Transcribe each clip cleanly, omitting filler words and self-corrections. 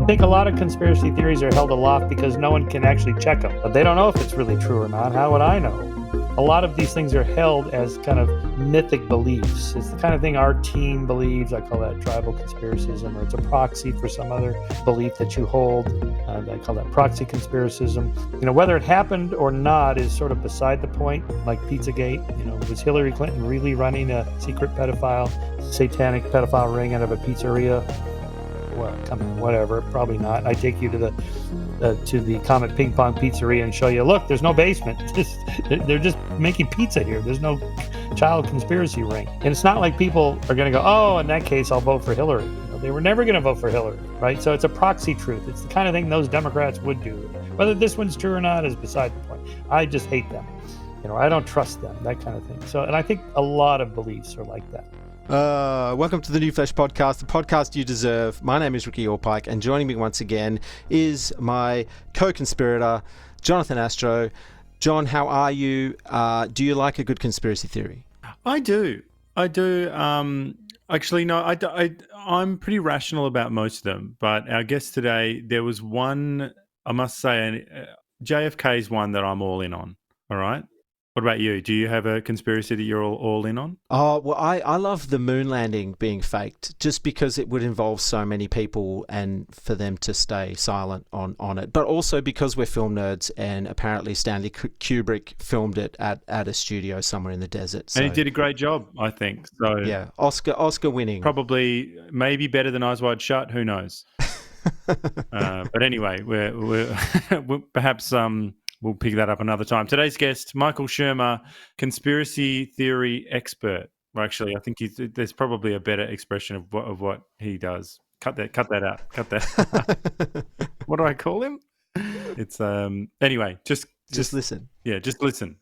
I think a lot of conspiracy theories are held aloft because no one can actually check them. But they don't know if it's really true or not. How would I know? A lot of these things are held as kind of mythic beliefs. It's the kind of thing our team believes. I call that tribal conspiracism, or it's a proxy for some other belief that you hold. I call that proxy conspiracism. Whether it happened or not is sort of beside the point, like Pizzagate. Was Hillary Clinton really running a secret satanic pedophile ring out of a pizzeria? Well, whatever, probably not. I take you to the Comet Ping Pong Pizzeria and show you, look, there's no basement. They're just making pizza here. There's no child conspiracy ring. And it's not like people are going to go, oh, in that case, I'll vote for Hillary. They were never going to vote for Hillary, right? So it's a proxy truth. It's the kind of thing those Democrats would do. Whether this one's true or not is beside the point. I just hate them. I don't trust them, that kind of thing. And I think a lot of beliefs are like that. Welcome to the New Flesh Podcast, the podcast you deserve. My name is Ricky Orpike, and joining me once again is my co-conspirator, Jonathan Astro. John, how are you? Do you like a good conspiracy theory? I do. Actually, no, I'm pretty rational about most of them. But our guest today, there was one, I must say, JFK's one that I'm all in on. All right. What about you? Do you have a conspiracy that you're all in on? Oh, well, I love the moon landing being faked, just because it would involve so many people and for them to stay silent on it. But also because we're film nerds, and apparently Stanley Kubrick filmed it at a studio somewhere in the desert. So, and he did a great job, I think. So yeah, Oscar winning. Probably, maybe better than Eyes Wide Shut. Who knows? But anyway, we're perhaps we'll pick that up another time. Today's guest, Michael Shermer, conspiracy theory expert. Well, actually, I think there's probably a better expression of what he does. Cut that out. Cut that. What do I call him? It's anyway. Just listen. Yeah, just listen.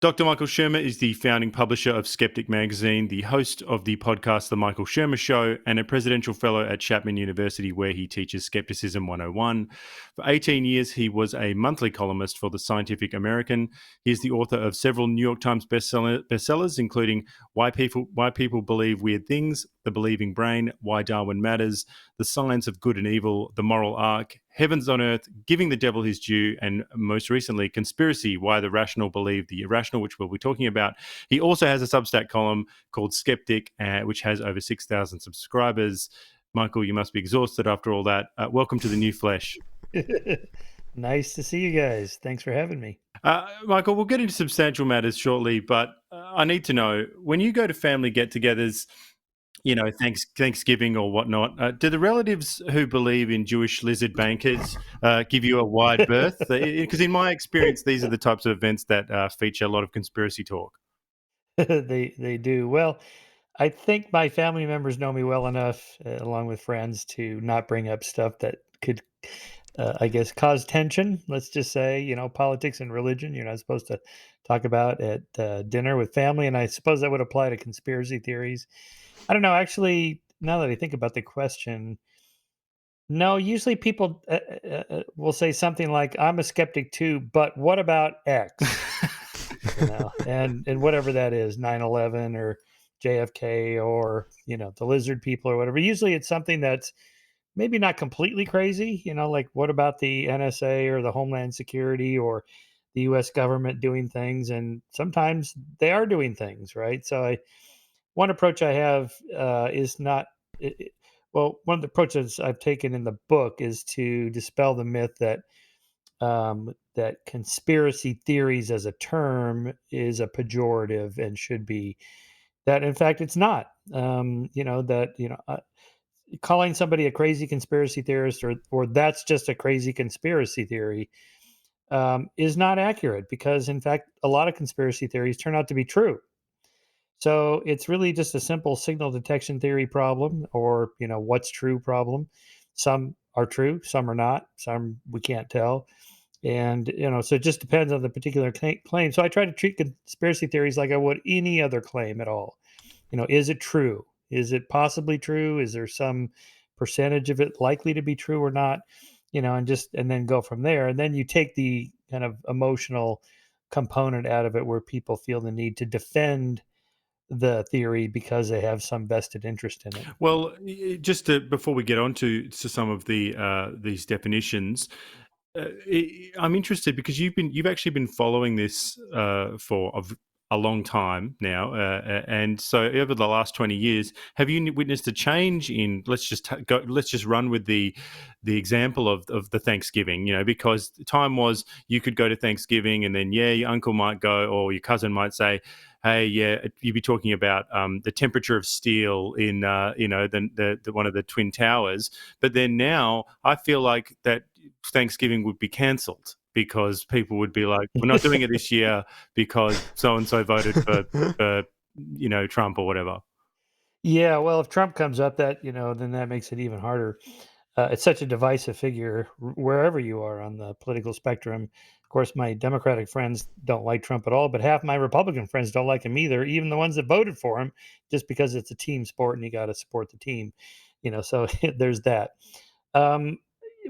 Dr. Michael Shermer is the founding publisher of Skeptic magazine, the host of the podcast The Michael Shermer Show, and a presidential fellow at Chapman University, where he teaches Skepticism 101. For 18 years, he was a monthly columnist for the Scientific American. He is the author of several New York Times bestsellers, including Why People Believe Weird Things, The Believing Brain, Why Darwin Matters, The Science of Good and Evil, The Moral Arc, Heavens on Earth, Giving the Devil His Due, and most recently, Conspiracy, Why the Rational Believe the Irrational, which we'll be talking about. He also has a Substack column called Skeptic, which has over 6,000 subscribers. Michael, you must be exhausted after all that. Welcome to the New Flesh. Nice to see you guys. Thanks for having me. Michael, we'll get into substantial matters shortly, but I need to know, when you go to family get-togethers, Thanksgiving or whatnot, do the relatives who believe in Jewish lizard bankers give you a wide berth? Because in my experience, these are the types of events that feature a lot of conspiracy talk. They do. Well, I think my family members know me well enough, along with friends, to not bring up stuff that could, I guess, cause tension. Let's just say, politics and religion, you're not supposed to talk about at dinner with family. And I suppose that would apply to conspiracy theories. I don't know. Actually, now that I think about the question, no, usually people will say something like, I'm a skeptic too, but what about X? And whatever that is, 9/11 or JFK or, the lizard people or whatever. Usually it's something that's maybe not completely crazy, like what about the NSA or the Homeland Security or the US government doing things? And sometimes they are doing things, right? So one approach I have is not, one of the approaches I've taken in the book is to dispel the myth that that conspiracy theories as a term is a pejorative and should be that. In fact, it's not. Calling somebody a crazy conspiracy theorist or that's just a crazy conspiracy theory is not accurate, because in fact, a lot of conspiracy theories turn out to be true. So it's really just a simple signal detection theory problem, or, what's true problem. Some are true, some are not, some we can't tell. And, so it just depends on the particular claim. So I try to treat conspiracy theories like I would any other claim at all. Is it true? Is it possibly true? Is there some percentage of it likely to be true or not? And then go from there. And then you take the kind of emotional component out of it, where people feel the need to defend the theory because they have some vested interest in it. Well, just before we get on to some of these definitions, I'm interested because you've actually been following this for a long time now, and so over the last 20 years, have you witnessed a change in? Let's just run with the example of the Thanksgiving. Because the time was you could go to Thanksgiving, and then your uncle might go, or your cousin might say, "Hey, yeah," you'd be talking about the temperature of steel in the one of the Twin Towers. But then now, I feel like that Thanksgiving would be cancelled because people would be like, "We're not doing it this year because so and so voted for Trump or whatever." Yeah, well, if Trump comes up, then that makes it even harder. It's such a divisive figure wherever you are on the political spectrum. Of course, my Democratic friends don't like Trump at all, but half my Republican friends don't like him either, even the ones that voted for him, just because it's a team sport and you got to support the team. So there's that. Um,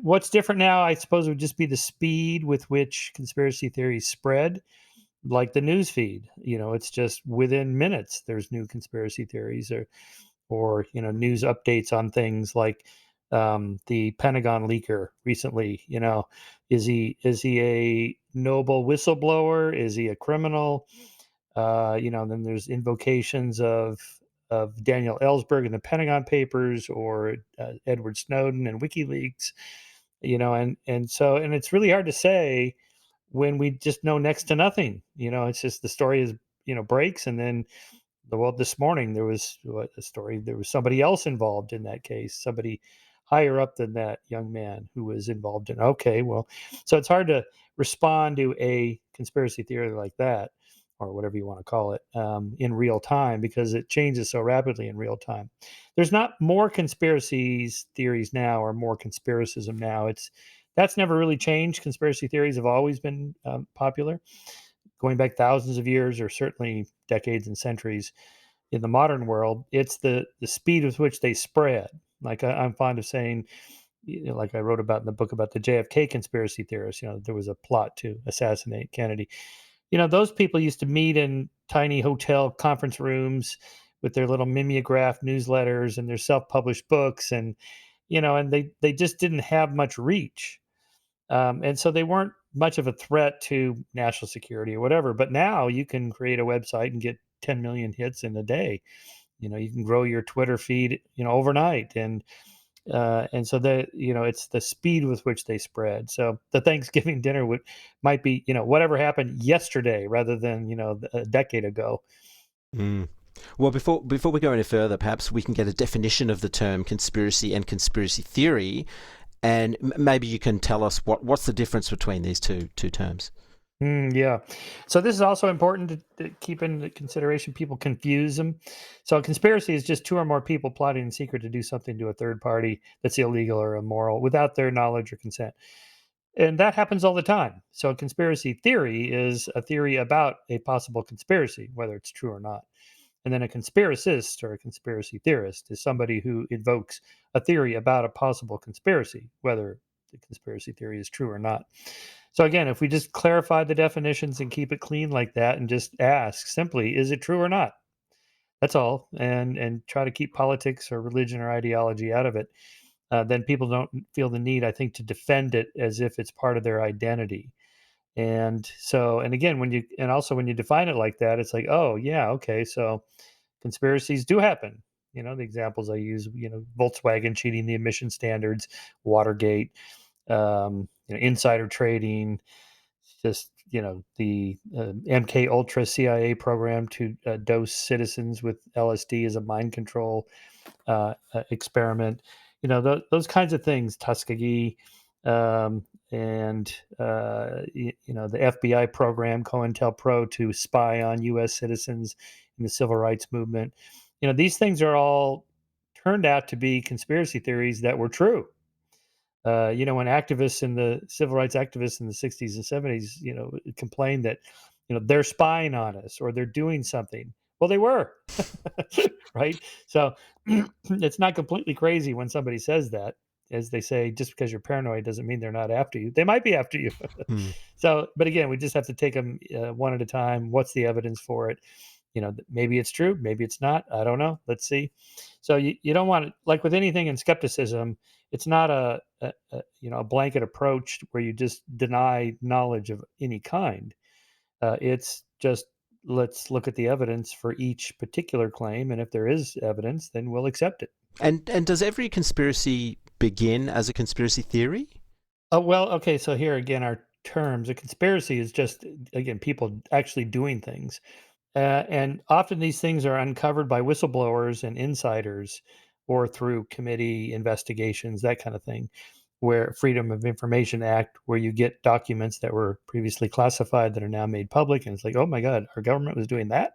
what's different now, I suppose, would just be the speed with which conspiracy theories spread, like the news feed. It's just within minutes there's new conspiracy theories, or news updates on things like the Pentagon leaker recently. Is he a noble whistleblower? Is he a criminal? Then there's invocations of Daniel Ellsberg and the Pentagon Papers, or Edward Snowden and WikiLeaks. And it's really hard to say when we just know next to nothing. It's just the story is breaks, and then this morning there was a story. There was somebody else involved in that case, somebody higher up than that young man who was involved in. Okay, well, so it's hard to respond to a conspiracy theory like that, or whatever you want to call it, in real time, because it changes so rapidly in real time. There's not more conspiracies theories now, or more conspiracism now. That's never really changed. Conspiracy theories have always been popular, going back thousands of years, or certainly decades and centuries. In the modern world, it's the speed with which they spread. Like I'm fond of saying, like I wrote about in the book about the JFK conspiracy theorists. There was a plot to assassinate Kennedy. Those people used to meet in tiny hotel conference rooms with their little mimeograph newsletters and their self-published books, and they just didn't have much reach. And so they weren't much of a threat to national security or whatever. But now you can create a website and get 10 million hits in a day. You can grow your Twitter feed, overnight, and so it's the speed with which they spread. So the Thanksgiving dinner might be whatever happened yesterday rather than a decade ago. Mm. Well, before we go any further, perhaps we can get a definition of the term conspiracy and conspiracy theory, and maybe you can tell us what's the difference between these two terms. Yeah. So this is also important to keep in consideration. People confuse them. So a conspiracy is just two or more people plotting in secret to do something to a third party that's illegal or immoral without their knowledge or consent. And that happens all the time. So a conspiracy theory is a theory about a possible conspiracy, whether it's true or not. And then a conspiracist, or a conspiracy theorist, is somebody who invokes a theory about a possible conspiracy, whether the conspiracy theory is true or not. So again, if we just clarify the definitions and keep it clean like that, and just ask simply, is it true or not? That's all, and try to keep politics or religion or ideology out of it. Then people don't feel the need, I think, to defend it as if it's part of their identity. And again, when you define it like that, it's like, oh yeah, okay, so conspiracies do happen. The examples I use, Volkswagen cheating the emission standards, Watergate, insider trading, just the MK Ultra CIA program to dose citizens with LSD as a mind control experiment. Those kinds of things. Tuskegee, and the FBI program COINTELPRO to spy on U.S. citizens in the civil rights movement. These things are all turned out to be conspiracy theories that were true. When civil rights activists in the 60s and 70s, complained that, they're spying on us or they're doing something. Well, they were, right? So it's not completely crazy when somebody says that. As they say, just because you're paranoid doesn't mean they're not after you. They might be after you. Mm. So, but again, we just have to take them one at a time. What's the evidence for it? maybe it's true, maybe it's not. I don't know. Let's see. So you don't want to, like with anything in skepticism, it's not a blanket approach where you just deny knowledge of any kind. It's just, let's look at the evidence for each particular claim, and if there is evidence, then we'll accept it. And does every conspiracy begin as a conspiracy theory? Oh, well, okay. So here again, our terms. A conspiracy is just, again, people actually doing things. And often these things are uncovered by whistleblowers and insiders or through committee investigations, that kind of thing, where Freedom of Information Act, where you get documents that were previously classified that are now made public. And it's like, oh my God, our government was doing that.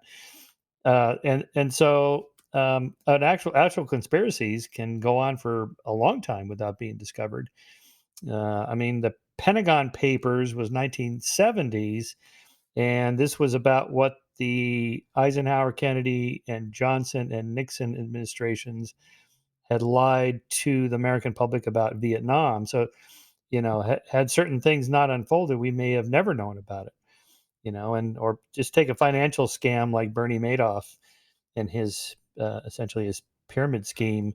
And so an actual conspiracies can go on for a long time without being discovered. I mean, the Pentagon Papers was 1970s, and this was about what the Eisenhower, Kennedy, and Johnson and Nixon administrations had lied to the American public about Vietnam. So, had certain things not unfolded, we may have never known about it. Or just take a financial scam like Bernie Madoff and his essentially his pyramid scheme.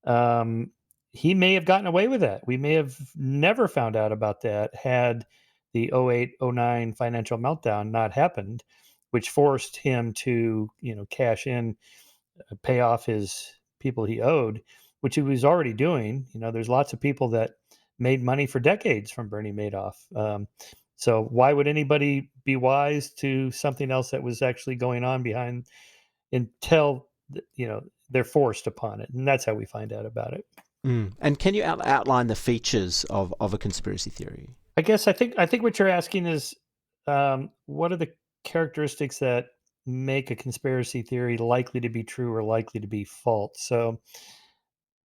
Um, he may have gotten away with that. We may have never found out about that had the 08-09 financial meltdown not happened, which forced him to, cash in, pay off his people he owed, which he was already doing. There's lots of people that made money for decades from Bernie Madoff. So why would anybody be wise to something else that was actually going on behind until they're forced upon it? And that's how we find out about it. And can you outline the features of a conspiracy theory? I guess I think what you're asking is, what are the characteristics that make a conspiracy theory likely to be true or likely to be false? So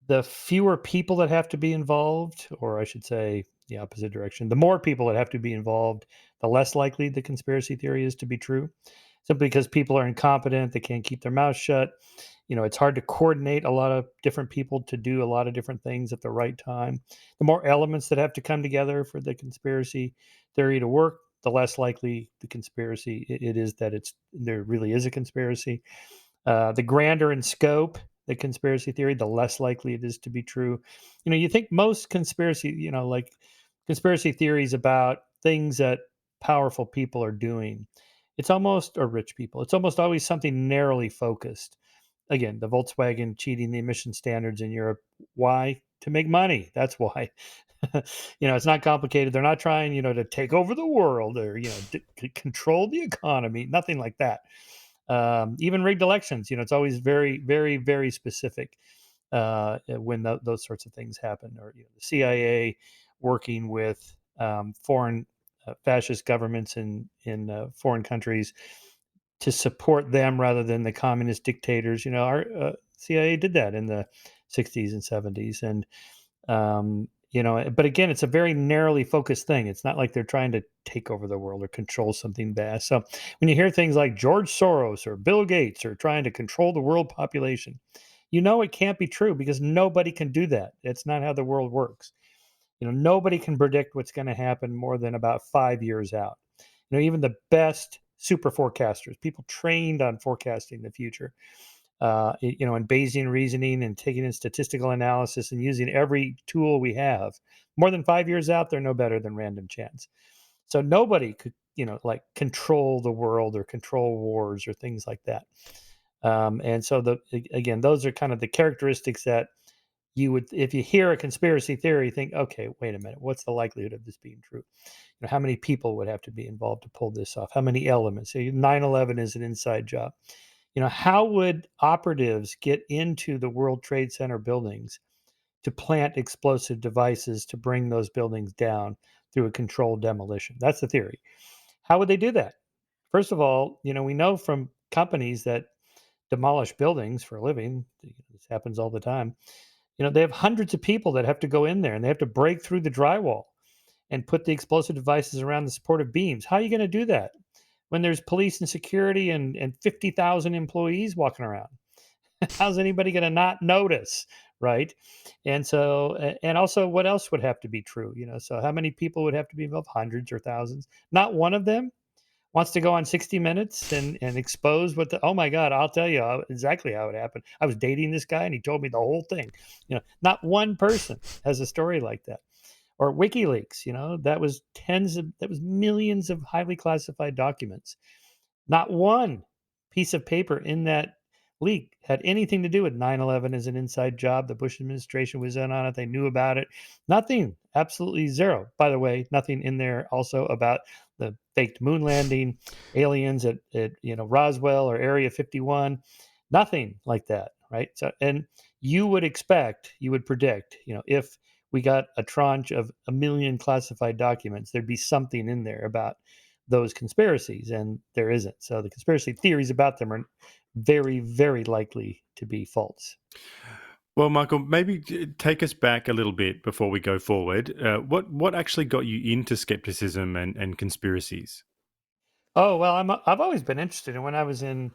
the fewer people that have to be involved, or I should say the opposite direction, the more people that have to be involved, the less likely the conspiracy theory is to be true, simply because people are incompetent, they can't keep their mouth shut. It's hard to coordinate a lot of different people to do a lot of different things at the right time. The more elements that have to come together for the conspiracy theory to work, the less likely the conspiracy it is that there really is a conspiracy. The grander in scope the conspiracy theory, the less likely it is to be true. You think most conspiracy, like conspiracy theories about things that powerful people are doing, or rich people, it's almost always something narrowly focused. Again, the Volkswagen cheating the emission standards in Europe. Why? To make money. That's why. It's not complicated. They're not trying, to take over the world or, to control the economy. Nothing like that. Even rigged elections, it's always very, very, very specific when those sorts of things happen. Or the CIA working with foreign fascist governments in foreign countries to support them rather than the communist dictators. Our CIA did that in the 60s and 70s. And, but again, it's a very narrowly focused thing. It's not like they're trying to take over the world or control something vast. So when you hear things like George Soros or Bill Gates are trying to control the world population, it can't be true because nobody can do that. It's not how the world works. Nobody can predict what's going to happen more than about 5 years out. Even the best super forecasters, people trained on forecasting the future, and Bayesian reasoning and taking in statistical analysis and using every tool we have, more than 5 years out, they're no better than random chance. So nobody could, like control the world or control wars or things like that. And so again, those are kind of the characteristics that you would, if you hear a conspiracy theory, think, okay, wait a minute, what's the likelihood of this being true? How many people would have to be involved to pull this off? How many elements? So 9/11 is an inside job. How would operatives get into the World Trade Center buildings to plant explosive devices to bring those buildings down through a controlled demolition? That's the theory. How would they do that? First of all, we know from companies that demolish buildings for a living, this happens all the time, they have hundreds of people that have to go in there and they have to break through the drywall and put the explosive devices around the supportive beams. How are you going to do that when there's police and security and 50,000 employees walking around? How's anybody going to not notice, right? And so, and also, what else would have to be true? So how many people would have to be involved? Hundreds or thousands? Not one of them wants to go on 60 Minutes and expose what oh my God, I'll tell you exactly how it happened. I was dating this guy and he told me the whole thing. Not one person has a story like that. Or WikiLeaks, that was millions of highly classified documents. Not one piece of paper in that leak had anything to do with 9/11 as an inside job. The Bush administration was in on it. They knew about it. Nothing, absolutely zero. By the way, nothing in there also about the faked moon landing, aliens at Roswell or Area 51. Nothing like that, right? So, and you would predict, if we got a tranche of 1 million classified documents, there'd be something in there about those conspiracies, and there isn't. So the conspiracy theories about them are very, very likely to be false. Well, Michael, maybe take us back a little bit before we go forward. What actually got you into skepticism and conspiracies? Oh, well, I've always been interested. And when I was in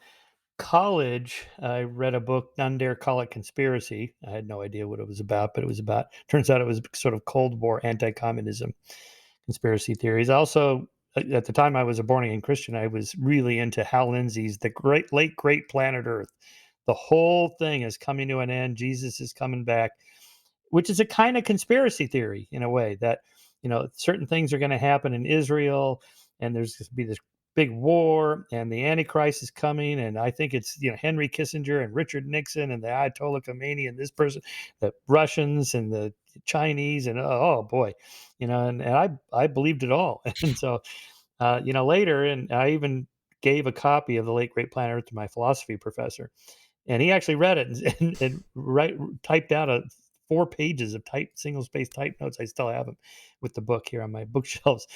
college, I read a book, None Dare Call It Conspiracy. I had no idea what it was about, but turns out it was sort of Cold War anti-communism conspiracy theories. Also, at the time I was a born again Christian, I was really into Hal Lindsey's The Late Great Planet Earth. The whole thing is coming to an end. Jesus is coming back, which is a kind of conspiracy theory in a way that, certain things are going to happen in Israel, and there's going to be this big war, and the Antichrist is coming. And I think it's, Henry Kissinger and Richard Nixon and the Ayatollah Khomeini and this person, the Russians and the Chinese, and oh boy, and I believed it all. And so, later, and I even gave a copy of The Late Great Planet Earth to my philosophy professor, and he actually read it and typed out 4 pages of single space type notes. I still have them with the book here on my bookshelves.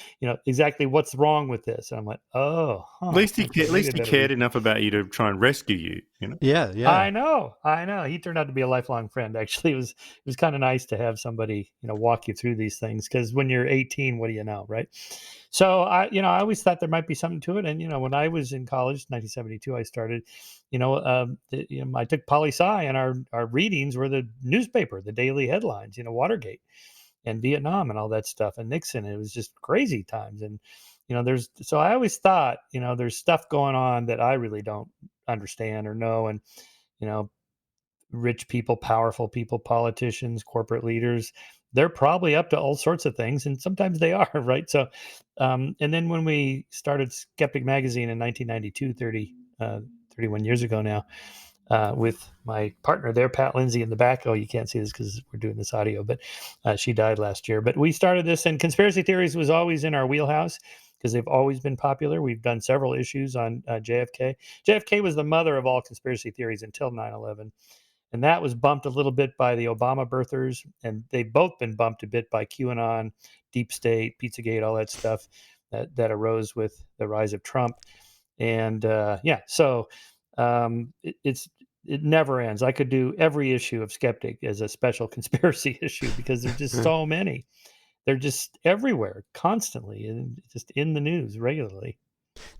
Exactly what's wrong with this. And I'm like, oh, At least he cared enough about you to try and rescue you. Yeah. I know. He turned out to be a lifelong friend. Actually, it was kind of nice to have somebody walk you through these things, because when you're 18, what do you know, right? So I always thought there might be something to it. And when I was in college, 1972, I started. I took poli sci, and our readings were the newspaper, the daily headlines. Watergate and Vietnam and all that stuff, and Nixon. It was just crazy times. And so I always thought there's stuff going on that I really don't understand or know. And rich people, powerful people, politicians, corporate leaders, they're probably up to all sorts of things, and sometimes they are, right? So and then when we started Skeptic magazine in 1992, 31 years ago now, with my partner there, Pat Lindsay, in the back. Oh, you can't see this because we're doing this audio, but she died last year. But we started this, and conspiracy theories was always in our wheelhouse because they've always been popular. We've done several issues on JFK. JFK was the mother of all conspiracy theories until 9/11. And that was bumped a little bit by the Obama birthers, and they've both been bumped a bit by QAnon, Deep State, Pizzagate, all that stuff that arose with the rise of Trump. And so it never ends. I could do every issue of Skeptic as a special conspiracy issue because there's just so many. They're just everywhere, constantly, and just in the news regularly.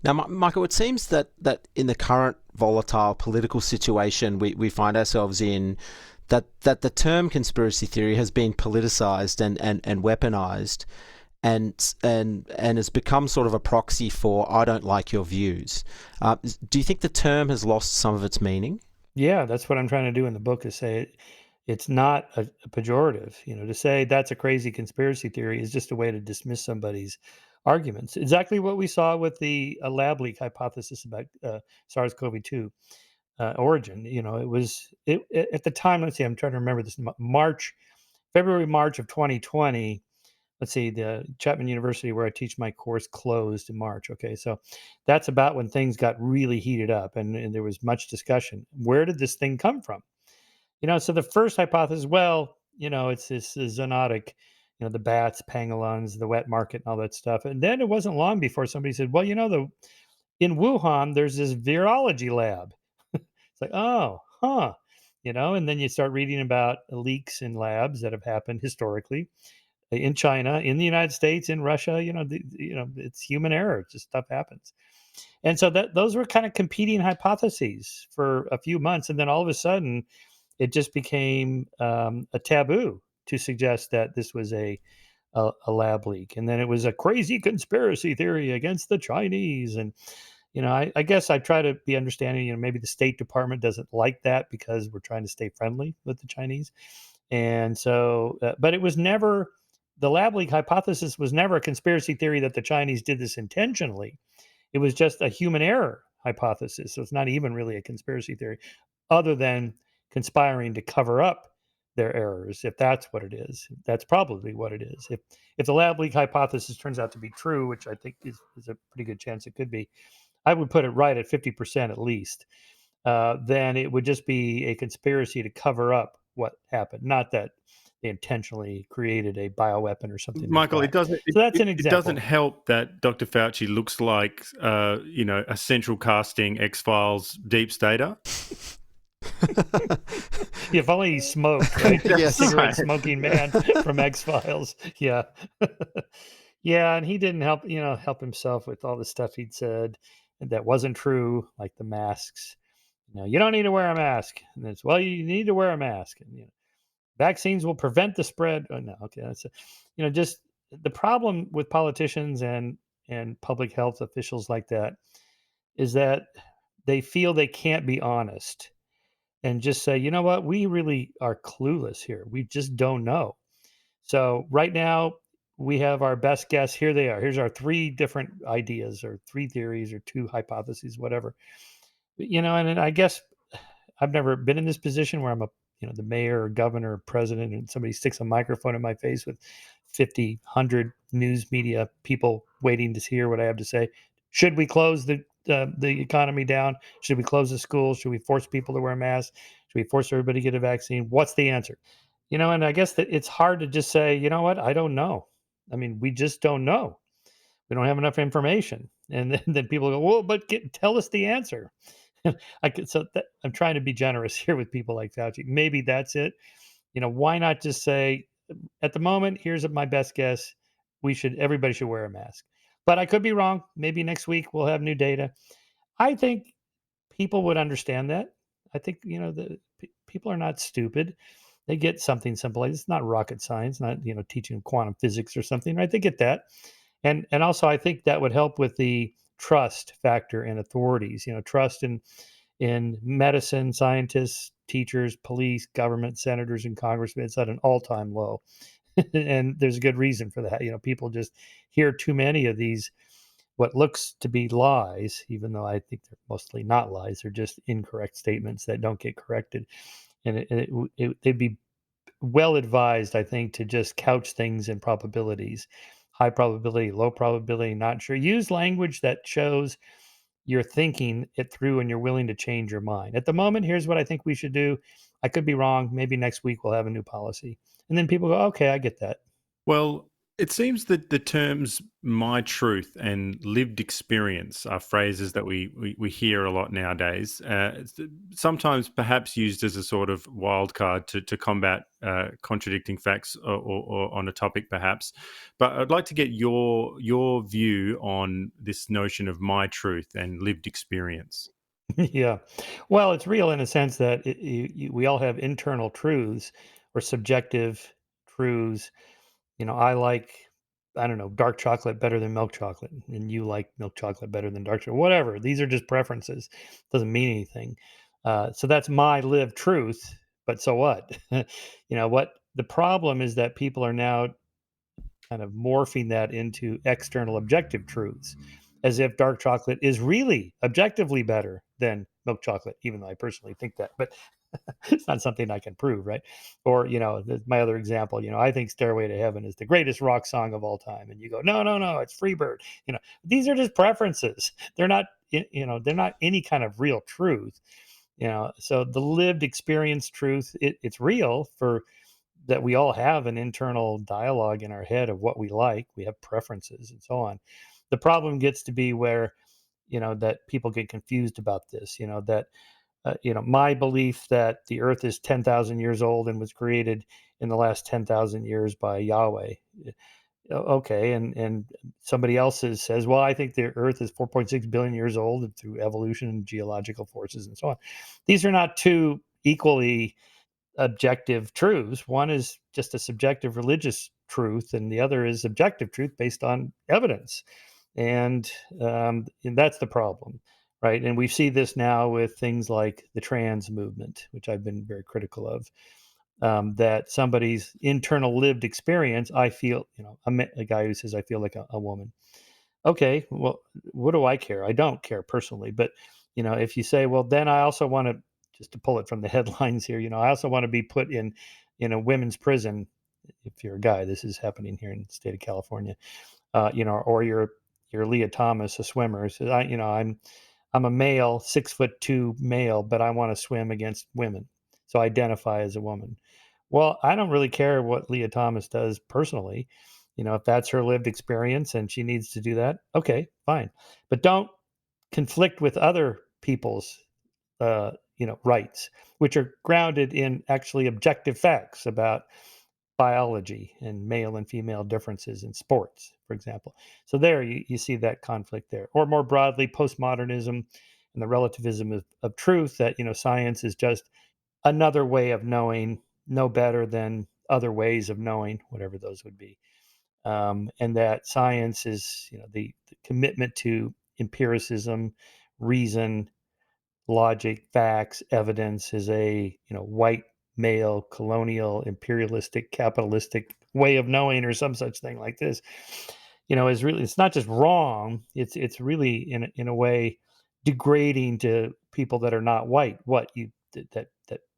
Now, Michael, it seems that in the current volatile political situation we find ourselves in, that the term conspiracy theory has been politicized and weaponized, and has become sort of a proxy for "I don't like your views." Do you think the term has lost some of its meaning? Yeah, that's what I'm trying to do in the book, is say it's not a pejorative. To say that's a crazy conspiracy theory is just a way to dismiss somebody's arguments. Exactly what we saw with the lab leak hypothesis about SARS-CoV-2 origin. It was at the time. Let's see, I'm trying to remember this. February, March of 2020. Let's see, the Chapman University where I teach my course closed in March. Okay, so that's about when things got really heated up, and there was much discussion. Where did this thing come from? So the first hypothesis, it's this zoonotic, the bats, pangolins, the wet market, and all that stuff. And then it wasn't long before somebody said, well, in Wuhan, there's this virology lab. It's like, oh, huh. And then you start reading about leaks in labs that have happened historically in China, in the United States, in Russia. It's human error. Just stuff happens. And so those were kind of competing hypotheses for a few months. And then all of a sudden, it just became a taboo to suggest that this was a a lab leak. And then it was a crazy conspiracy theory against the Chinese. And, I guess I try to be understanding, maybe the State Department doesn't like that because we're trying to stay friendly with the Chinese. And so, but it was never, the lab leak hypothesis was never a conspiracy theory that the Chinese did this intentionally. It was just a human error hypothesis. So it's not even really a conspiracy theory, other than conspiring to cover up their errors. If that's what it is, that's probably what it is. If the lab leak hypothesis turns out to be true, which I think is a pretty good chance it could be, I would put it right at 50% at least. Then it would just be a conspiracy to cover up what happened, not that they intentionally created a bioweapon or something Michael, like it that. doesn't. So that's an It doesn't example. help that Dr. Fauci looks like, a central casting X-Files deep stater. If only he smoked, right? Yes. Cigarette smoking man from X-Files. Yeah. Yeah, and he didn't help himself with all the stuff he'd said that wasn't true, like the masks. You don't need to wear a mask. And it's, well, you need to wear a mask. And vaccines will prevent the spread. Oh, no, okay, just the problem with politicians and public health officials like that is that they feel they can't be honest and just say, you know what, we really are clueless here. We just don't know. So right now we have our best guess. Here they are. Here's our three different ideas or three theories or two hypotheses, whatever. And I guess I've never been in this position where I'm the mayor or governor or president, and somebody sticks a microphone in my face with 50, 100 news media people waiting to hear what I have to say. Should we close the economy down? Should we close the schools? Should we force people to wear masks? Should we force everybody to get a vaccine? What's the answer? And I guess that it's hard to just say, you know what, I don't know. I mean, we just don't know. We don't have enough information. And then people go, well, but tell us the answer. I'm trying to be generous here with people like Fauci. Maybe that's it. Why not just say, at the moment, here's my best guess. Everybody should wear a mask. But I could be wrong. Maybe next week we'll have new data. I think people would understand that. I think, people are not stupid. They get something simple. It's not rocket science, not, teaching quantum physics or something, right? They get that. And also I think that would help with the trust factor in authorities, trust in medicine, scientists, teachers, police, government, senators, and congressmen. It's at an all-time low. And there's a good reason for that. People just hear too many of these, what looks to be lies, even though I think they're mostly not lies. They're just incorrect statements that don't get corrected. And they'd be well advised, I think, to just couch things in probabilities. High probability, low probability, not sure. Use language that shows you're thinking it through and you're willing to change your mind. At the moment, here's what I think we should do. I could be wrong. Maybe next week we'll have a new policy. And then people go, okay, I get that. Well, it seems that the terms "my truth" and "lived experience" are phrases that we hear a lot nowadays. Sometimes perhaps used as a sort of wild card to combat contradicting facts or on a topic, perhaps. But I'd like to get your view on this notion of "my truth" and lived experience. Yeah. Well, it's real in a sense that we all have internal truths or subjective truths. I don't know, dark chocolate better than milk chocolate, and you like milk chocolate better than dark chocolate, whatever. These are just preferences. Doesn't mean anything. So that's my lived truth. But so what? What the problem is that people are now kind of morphing that into external objective truths, as if dark chocolate is really objectively better than milk chocolate, even though I personally think that. But it's not something I can prove, right? Or, my other example, I think Stairway to Heaven is the greatest rock song of all time. And you go, no, no, no, it's Freebird. These are just preferences. They're not any kind of real truth. So the lived experience truth, it's real for that. We all have an internal dialogue in our head of what we like. We have preferences and so on. The problem gets to be where, that people get confused about this, that my belief that the earth is 10,000 years old and was created in the last 10,000 years by Yahweh. Okay. And somebody else says, well, I think the earth is 4.6 billion years old through evolution and geological forces and so on. These are not two equally objective truths. One is just a subjective religious truth, and the other is objective truth based on evidence. And that's the problem, right? And we see this now with things like the trans movement, which I've been very critical of. That somebody's internal lived experience, I feel, a guy who says, I feel like a woman. Okay, well, what do I care? I don't care personally. But, if you say, well, then I also want to, just to pull it from the headlines here, I also want to be put in a women's prison. If you're a guy, this is happening here in the state of California, or you're Leah Thomas, a swimmer. Says, I'm a male, 6'2" male, but I want to swim against women. So I identify as a woman. Well, I don't really care what Leah Thomas does personally. If that's her lived experience and she needs to do that, okay, fine. But don't conflict with other people's, rights, which are grounded in actually objective facts about biology and male and female differences in sports, for example. So there you see that conflict there. Or more broadly, postmodernism and the relativism of truth, that, science is just another way of knowing, no better than other ways of knowing, whatever those would be. And that science is, the commitment to empiricism, reason, logic, facts, evidence is a, white male colonial imperialistic capitalistic way of knowing, or some such thing like this, is really, it's not just wrong, it's really in a way degrading to people that are not white. What you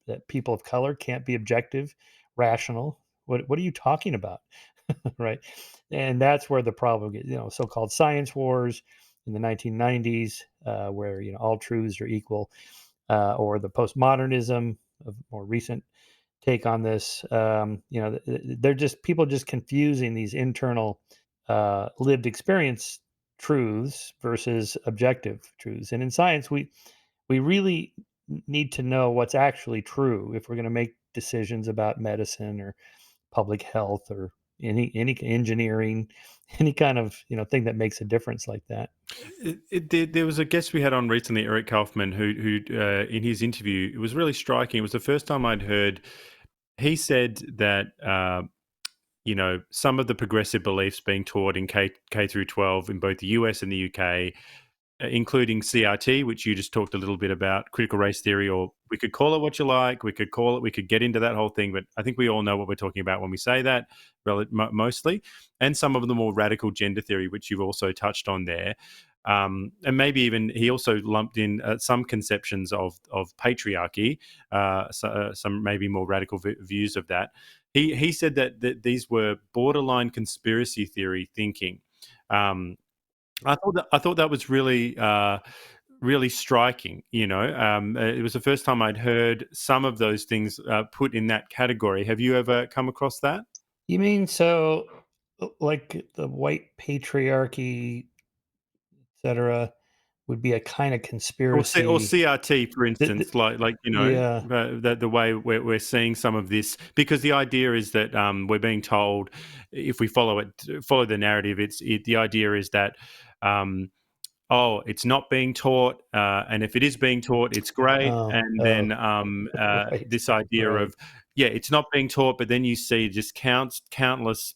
that people of color can't be objective, rational? What are you talking about? Right? And that's where the problem gets, so-called science wars in the 1990s, where, all truths are equal, or the postmodernism of more recent take on this. They're just people just confusing these internal, lived experience truths versus objective truths. And in science, we really need to know what's actually true if we're going to make decisions about medicine or public health or any engineering, any kind of, thing that makes a difference like that. There was a guest we had on recently, Eric Kaufman, who in his interview, it was really striking. It was the first time I'd heard. He said that some of the progressive beliefs being taught in K through 12 in both the US and the UK, including CRT, which you just talked a little bit about, critical race theory, or we could call it what you like. We could get into that whole thing, but I think we all know what we're talking about when we say that, mostly. And some of the more radical gender theory, which you've also touched on there. And maybe even he also lumped in some conceptions of patriarchy, some maybe more radical views of that. He said that these were borderline conspiracy theory thinking. I thought that was really really striking. It was the first time I'd heard some of those things put in that category. Have you ever come across that? You mean, so like the white patriarchy, etc., would be a kind of Or conspiracy? CRT, for instance, Yeah. the way we're seeing some of this, because the idea is that we're being told, if we follow the narrative, the idea is that it's not being taught, and if it is being taught, it's great. And then Right. this idea Right. of, it's not being taught, but then you see just countless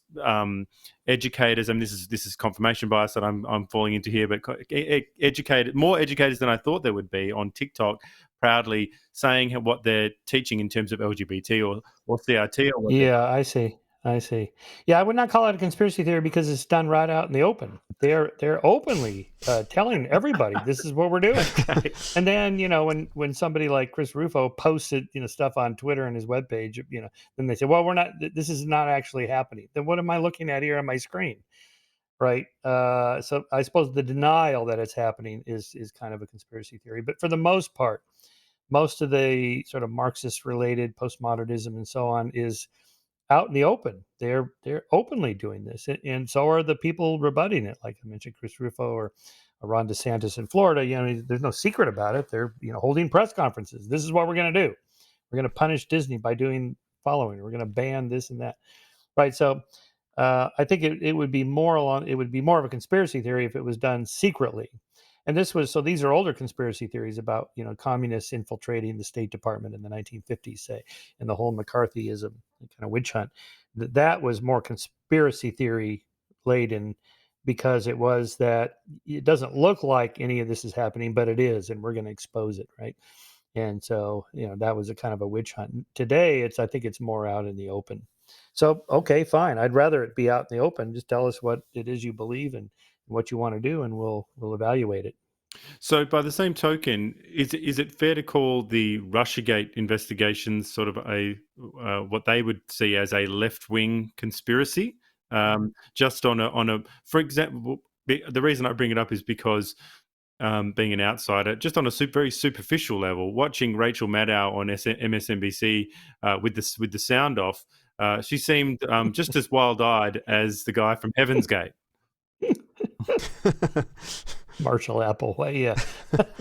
educators, and this is confirmation bias that I'm falling into here, but more educators than I thought there would be on TikTok, proudly saying what they're teaching in terms of LGBT or CRT or whatever. Yeah, I see. Yeah, I would not call it a conspiracy theory because it's done right out in the open. They're openly telling everybody this is what we're doing. Okay. And then, when somebody like Chris Rufo posted, stuff on Twitter and his webpage, then they say, well, this is not actually happening. Then what am I looking at here on my screen? Right. So I suppose the denial that it's happening is kind of a conspiracy theory. But for the most part, most of the sort of Marxist related postmodernism and so on is out in the open. They're openly doing this, and so are the people rebutting it. Like I mentioned, Chris Rufo or Ron DeSantis in Florida. There's no secret about it. They're holding press conferences. This is what we're going to do. We're going to punish Disney by following. We're going to ban this and that. Right. So I think it would be more of a conspiracy theory if it was done secretly. And these are older conspiracy theories about, communists infiltrating the State Department in the 1950s, say, and the whole McCarthyism kind of witch hunt. that was more conspiracy theory laden, because it was that it doesn't look like any of this is happening, but it is, and we're going to expose it, right? And so, that was a kind of a witch hunt. Today, I think it's more out in the open. So, okay, fine. I'd rather it be out in the open. Just tell us what it is you believe and what you want to do, and we'll evaluate it. So, by the same token, is it fair to call the Russiagate investigations sort of a what they would see as a left-wing conspiracy? Just on a, for example, the reason I bring it up is because being an outsider, just on a very superficial level, watching Rachel Maddow on MSNBC with the sound off, she seemed just as wild-eyed as the guy from Heaven's Gate. Marshall Applewhite, yeah.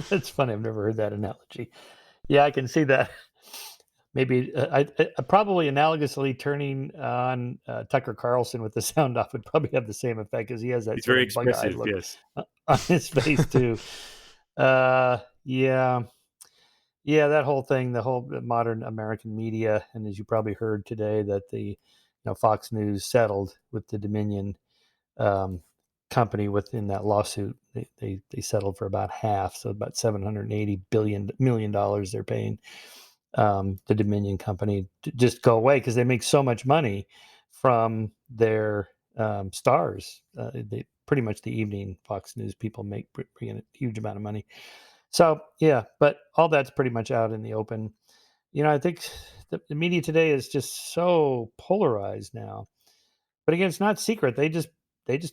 That's funny. I've never heard that analogy. Yeah, I can see that. Maybe I probably analogously turning on Tucker Carlson with the sound off would probably have the same effect, because he has that He's sort very of bug-eyed expressive, look yes. on his face too. Yeah, that whole thing, the whole modern American media, and as you probably heard today, that the Fox News settled with the Dominion company within that lawsuit. They settled for about half, so about $780 million they're paying the Dominion company to just go away, because they make so much money from their stars. They pretty much, the evening Fox News people bring in a huge amount of money. So yeah, but all that's pretty much out in the open. I think the media today is just so polarized now. But again, it's not secret. They just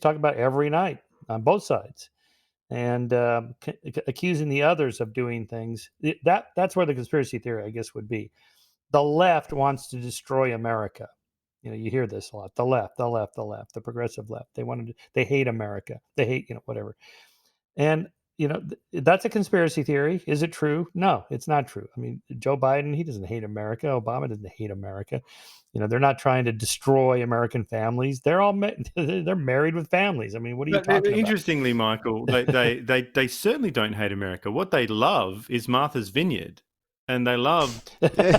talk about every night on both sides, and accusing the others of doing things. That's where the conspiracy theory, I guess, would be. The left wants to destroy America. You hear this a lot. The left, the progressive left. They hate America. They hate, whatever. And that's a conspiracy theory. Is it true? No, it's not true. I mean, Joe Biden, he doesn't hate America. Obama doesn't hate America. They're not trying to destroy American families. They're all they're married with families. I mean, what are you talking about? Interestingly, Michael, they certainly don't hate America. What they love is Martha's Vineyard, and they love they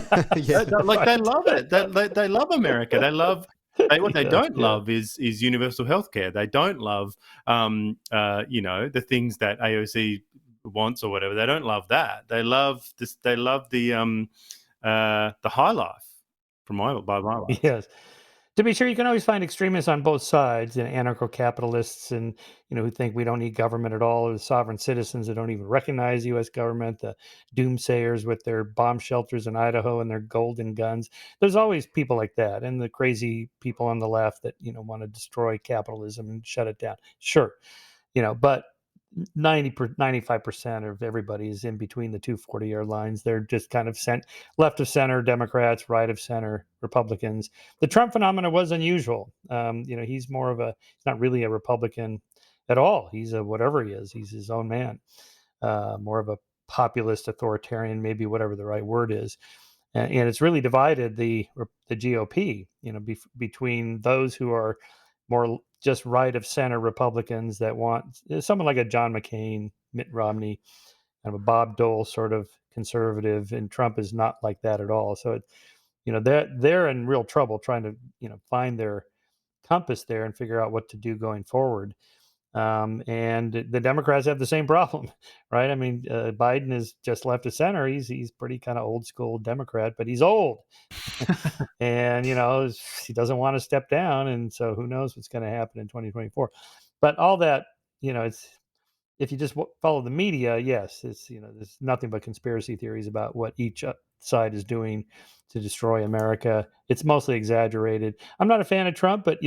love it. They love America. They love. What they don't love is universal healthcare. They don't love, the things that AOC wants or whatever. They don't love that. They love this. They love the high life by my life. Yes. To be sure, you can always find extremists on both sides, and anarcho-capitalists, and who think we don't need government at all, or the sovereign citizens that don't even recognize the U.S. government, the doomsayers with their bomb shelters in Idaho and their golden guns. There's always people like that, and the crazy people on the left that want to destroy capitalism and shut it down. Sure, but 95% of everybody is in between the 240-yard lines. They're just kind of left of center Democrats, right of center Republicans. The Trump phenomenon was unusual. He's not really a Republican at all. He's a whatever he is. He's his own man. More of a populist authoritarian, maybe, whatever the right word is. And it's really divided the GOP, between those who are more just right of center Republicans that want someone like a John McCain, Mitt Romney, kind of a Bob Dole sort of conservative, and Trump is not like that at all. So they're in real trouble trying to find their compass there and figure out what to do going forward. And the Democrats have the same problem, right? I mean, Biden is just left of center. He's pretty kind of old school Democrat, but he's old, and he doesn't want to step down. And so who knows what's going to happen in 2024? But all that, it's, if you just follow the media, yes, it's there's nothing but conspiracy theories about what each side is doing to destroy America. It's mostly exaggerated. I'm not a fan of Trump, but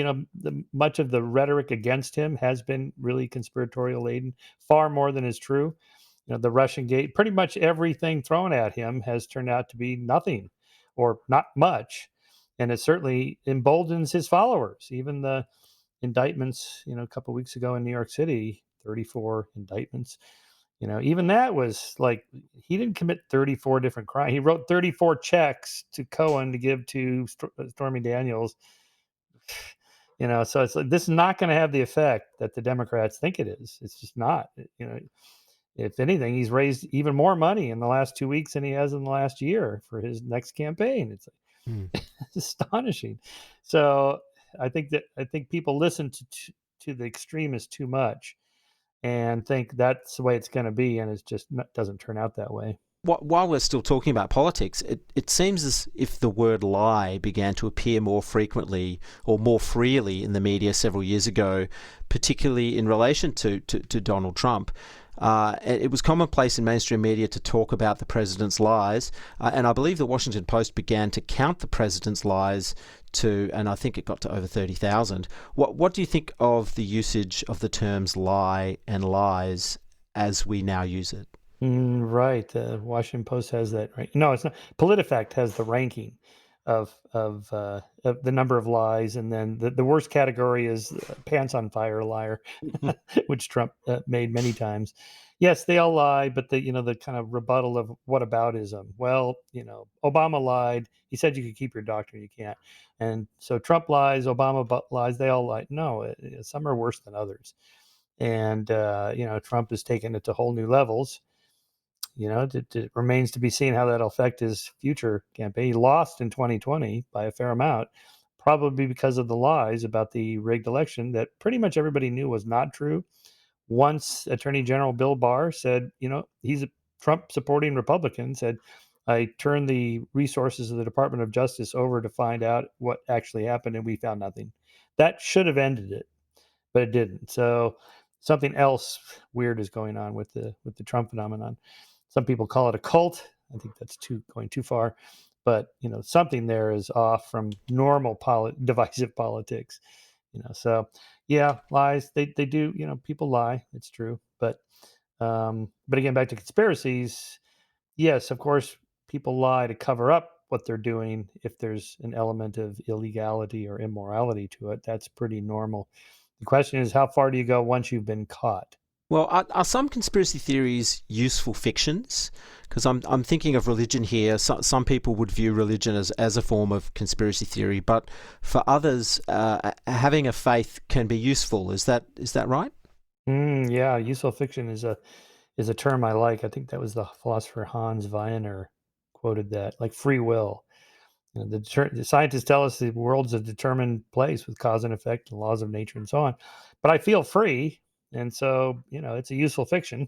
much of the rhetoric against him has been really conspiratorial laden, far more than is true. The Russian gate, pretty much everything thrown at him has turned out to be nothing, or not much, and it certainly emboldens his followers. Even the indictments, a couple of weeks ago in New York City, 34 indictments. Even that was like, he didn't commit 34 different crimes. He wrote 34 checks to Cohen to give to Stormy Daniels. So it's like, this is not going to have the effect that the Democrats think it is. It's just not. If anything, he's raised even more money in the last 2 weeks than he has in the last year for his next campaign. It's like, It's astonishing. So I think people listen to the extremists too much and think that's the way it's going to be, and it just doesn't turn out that way. While we're still talking about politics, it seems as if the word lie began to appear more frequently or more freely in the media several years ago, particularly in relation to Donald Trump. It was commonplace in mainstream media to talk about the president's lies, and I believe the Washington Post began to count the president's lies to, and I think it got to over 30,000. What do you think of the usage of the terms lie and lies as we now use it? Right. The Washington Post has that, right? No, it's not. PolitiFact has the ranking of the number of lies, and then the worst category is pants on fire liar, which Trump made many times. Yes, they all lie, but the kind of rebuttal of whataboutism. Well, Obama lied. He said you could keep your doctor, you can't. And so Trump lies, Obama lies. They all lie. No, some are worse than others. And Trump has taken it to whole new levels. It remains to be seen how that'll affect his future campaign. He lost in 2020 by a fair amount, probably because of the lies about the rigged election that pretty much everybody knew was not true. Once Attorney General Bill Barr said, he's a Trump supporting Republican, said, I turned the resources of the Department of Justice over to find out what actually happened, and we found nothing. That should have ended it, but it didn't. So something else weird is going on with the Trump phenomenon. Some people call it a cult. I think that's going too far, but something there is off from normal divisive politics. So yeah, lies. They do. People lie. It's true, but again, back to conspiracies. Yes, of course, people lie to cover up what they're doing. If there's an element of illegality or immorality to it, that's pretty normal. The question is, how far do you go once you've been caught? Well, are some conspiracy theories useful fictions? Because I'm thinking of religion here. Some people would view religion as a form of conspiracy theory, but for others, having a faith can be useful. Is that right? Yeah, useful fiction is a term I like. I think that was the philosopher Hans Wiener quoted that, like free will. The scientists tell us the world's a determined place with cause and effect and laws of nature and so on. But I feel free. And so, it's a useful fiction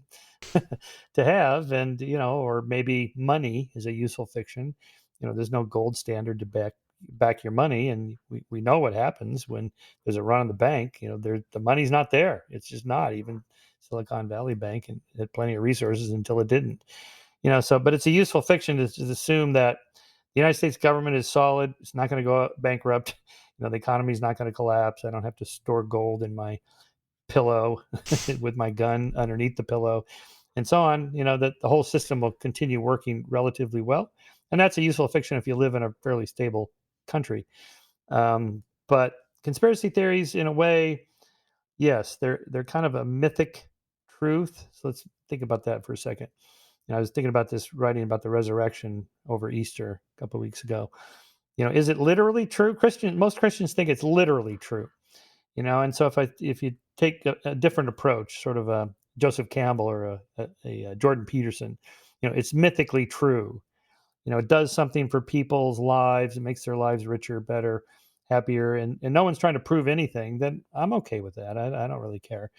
to have. And, or maybe money is a useful fiction. There's no gold standard to back your money. And we know what happens when there's a run on the bank. The money's not there. It's just not. Even Silicon Valley Bank and had plenty of resources until it didn't. But it's a useful fiction to assume that the United States government is solid. It's not going to go bankrupt. The economy is not going to collapse. I don't have to store gold in my pillow with my gun underneath the pillow and so on. That the whole system will continue working relatively well. And that's a useful fiction if you live in a fairly stable country. But conspiracy theories, in a way, yes, they're kind of a mythic truth. So let's think about that for a second. I was thinking about this, writing about the resurrection over Easter a couple of weeks ago. Is it literally true? Most Christians think it's literally true. And so if you take a different approach, sort of a Joseph Campbell or a Jordan Peterson, it's mythically true. It does something for people's lives. It makes their lives richer, better, happier, and no one's trying to prove anything. Then I'm okay with that. I don't really care.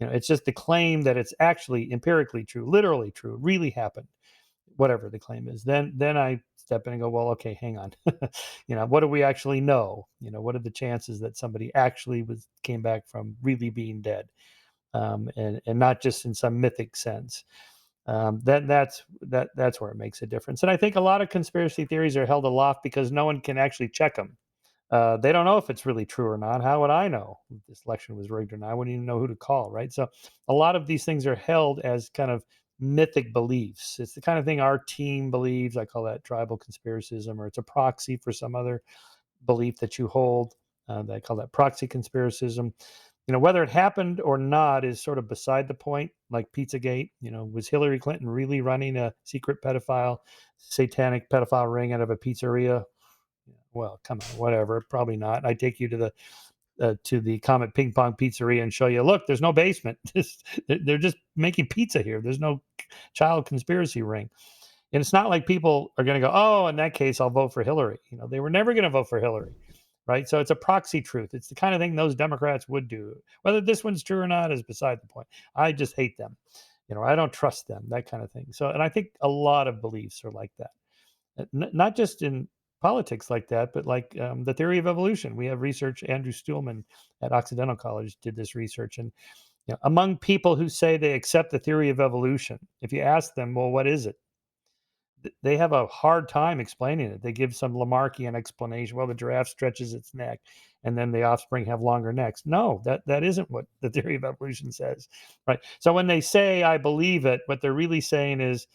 It's just the claim that it's actually empirically true, literally true, really happened, whatever the claim is. Then I step in and go, well, okay, hang on. What do we actually know? What are the chances that somebody actually came back from really being dead, and not just in some mythic sense? That's where it makes a difference. And I think a lot of conspiracy theories are held aloft because no one can actually check them. They don't know if it's really true or not. How would I know if this election was rigged or not? I wouldn't even know who to call, right? So a lot of these things are held as kind of mythic beliefs. It's the kind of thing our team believes. I call that tribal conspiracism, or it's a proxy for some other belief that you hold. I call that proxy conspiracism. Whether it happened or not is sort of beside the point, like Pizzagate. Was Hillary Clinton really running a secret satanic pedophile ring out of a pizzeria? Well, come on, whatever. Probably not. I take you to the Comet Ping Pong Pizzeria and show you, look, there's no basement. They're just making pizza here. There's no child conspiracy ring. And it's not like people are going to go, oh, in that case, I'll vote for Hillary. They were never going to vote for Hillary, right? So it's a proxy truth. It's the kind of thing those Democrats would do. Whether this one's true or not is beside the point. I just hate them. I don't trust them, that kind of thing. So, and I think a lot of beliefs are like that. Not just in politics like that, but like the theory of evolution. We have research. Andrew Stuhlman at Occidental College did this research. And among people who say they accept the theory of evolution, if you ask them, well, what is it? They have a hard time explaining it. They give some Lamarckian explanation. Well, the giraffe stretches its neck, and then the offspring have longer necks. No, that isn't what the theory of evolution says, right? So when they say I believe it, what they're really saying is,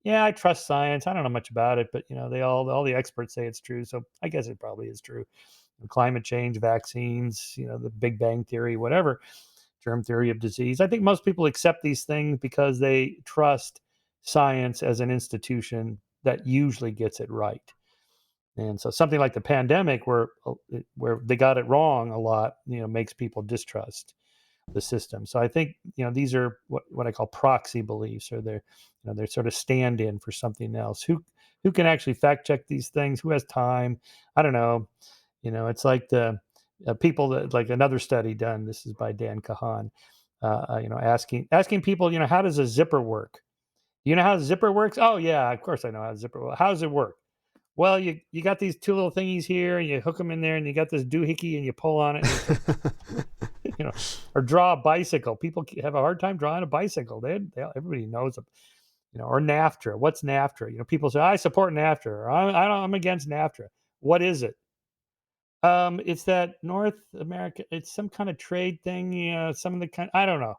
yeah, I trust science. I don't know much about it, but all the experts say it's true, so I guess it probably is true. Climate change, vaccines, the Big Bang theory, whatever, germ theory of disease. I think most people accept these things because they trust science as an institution that usually gets it right. And so something like the pandemic, where they got it wrong a lot, makes people distrust the system. So I think these are what I call proxy beliefs, or they're sort of stand-in for something else. Who can actually fact check these things? Who has time? I don't know. It's like the people that, like another study done. This is by Dan Kahan. Asking people, how does a zipper work? You know how a zipper works? Oh yeah, of course I know how a zipper works. How does it work? Well, you got these two little thingies here, and you hook them in there, and you got this doohickey, and you pull on it. And or draw a bicycle. People have a hard time drawing a bicycle. Everybody knows, or NAFTA. What's NAFTA? People say I support NAFTA, or I'm against NAFTA. What is it? It's that North America. It's some kind of trade thing. Some of the kind. I don't know.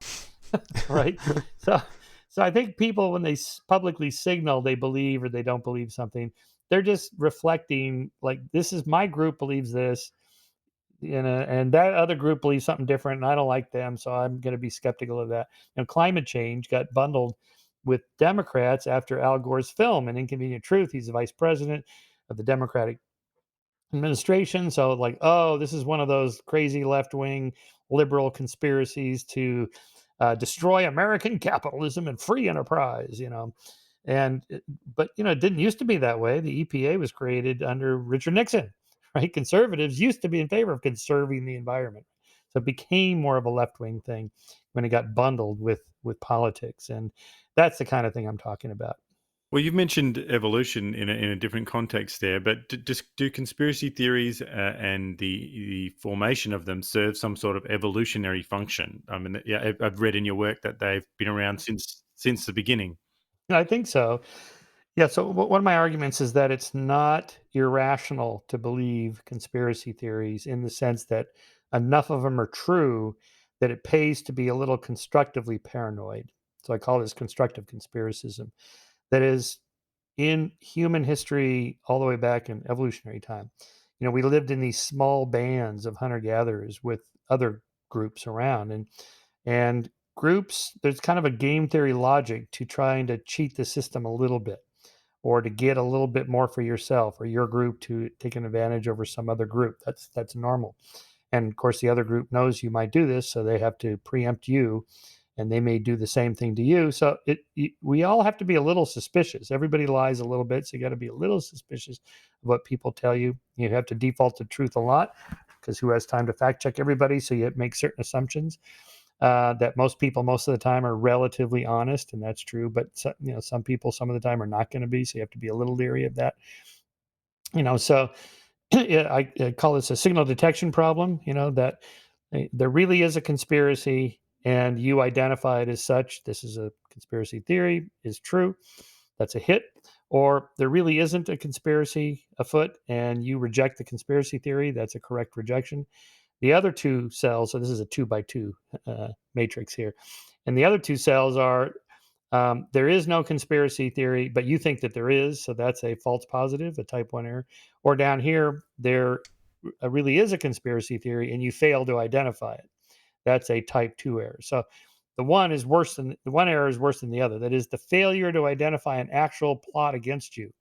Right. So I think people, when they publicly signal they believe or they don't believe something, they're just reflecting, like, this is my group believes this, and that other group believes something different, and I don't like them, so I'm going to be skeptical of that. Climate change got bundled with Democrats after Al Gore's film, An Inconvenient Truth. He's the vice president of the Democratic administration. So like, oh, this is one of those crazy left-wing liberal conspiracies to destroy American capitalism and free enterprise, but it didn't used to be that way. The EPA was created under Richard Nixon, right? Conservatives used to be in favor of conserving the environment. So it became more of a left-wing thing when it got bundled with politics. And that's the kind of thing I'm talking about. Well, you've mentioned evolution in a different context there, but do conspiracy theories and the formation of them serve some sort of evolutionary function? I mean, yeah, I've read in your work that they've been around since the beginning. I think so. Yeah. So one of my arguments is that it's not irrational to believe conspiracy theories, in the sense that enough of them are true that it pays to be a little constructively paranoid. So I call this constructive conspiracism. That is, in human history, all the way back in evolutionary time, we lived in these small bands of hunter-gatherers with other groups around, and groups, there's kind of a game theory logic to trying to cheat the system a little bit, or to get a little bit more for yourself or your group, to take an advantage over some other group. That's normal. And of course, the other group knows you might do this, so they have to preempt you, and they may do the same thing to you. So we all have to be a little suspicious. Everybody lies a little bit, so you got to be a little suspicious of what people tell you. You have to default to truth a lot, because who has time to fact check everybody? So you make certain assumptions that most people, most of the time, are relatively honest, and that's true. But some people, some of the time, are not going to be. So you have to be a little leery of that. So I call this a signal detection problem. That there really is a conspiracy, and you identify it as such. This is a conspiracy theory, is true. That's a hit. Or there really isn't a conspiracy afoot, and you reject the conspiracy theory. That's a correct rejection. The other two cells, so this is a 2x2 matrix here, and the other two cells are, there is no conspiracy theory, but you think that there is, so that's a false positive, a type 1 error. Or down here, there really is a conspiracy theory, and you fail to identify it. That's a type 2 error. So the one error is worse than the other. That is, the failure to identify an actual plot against you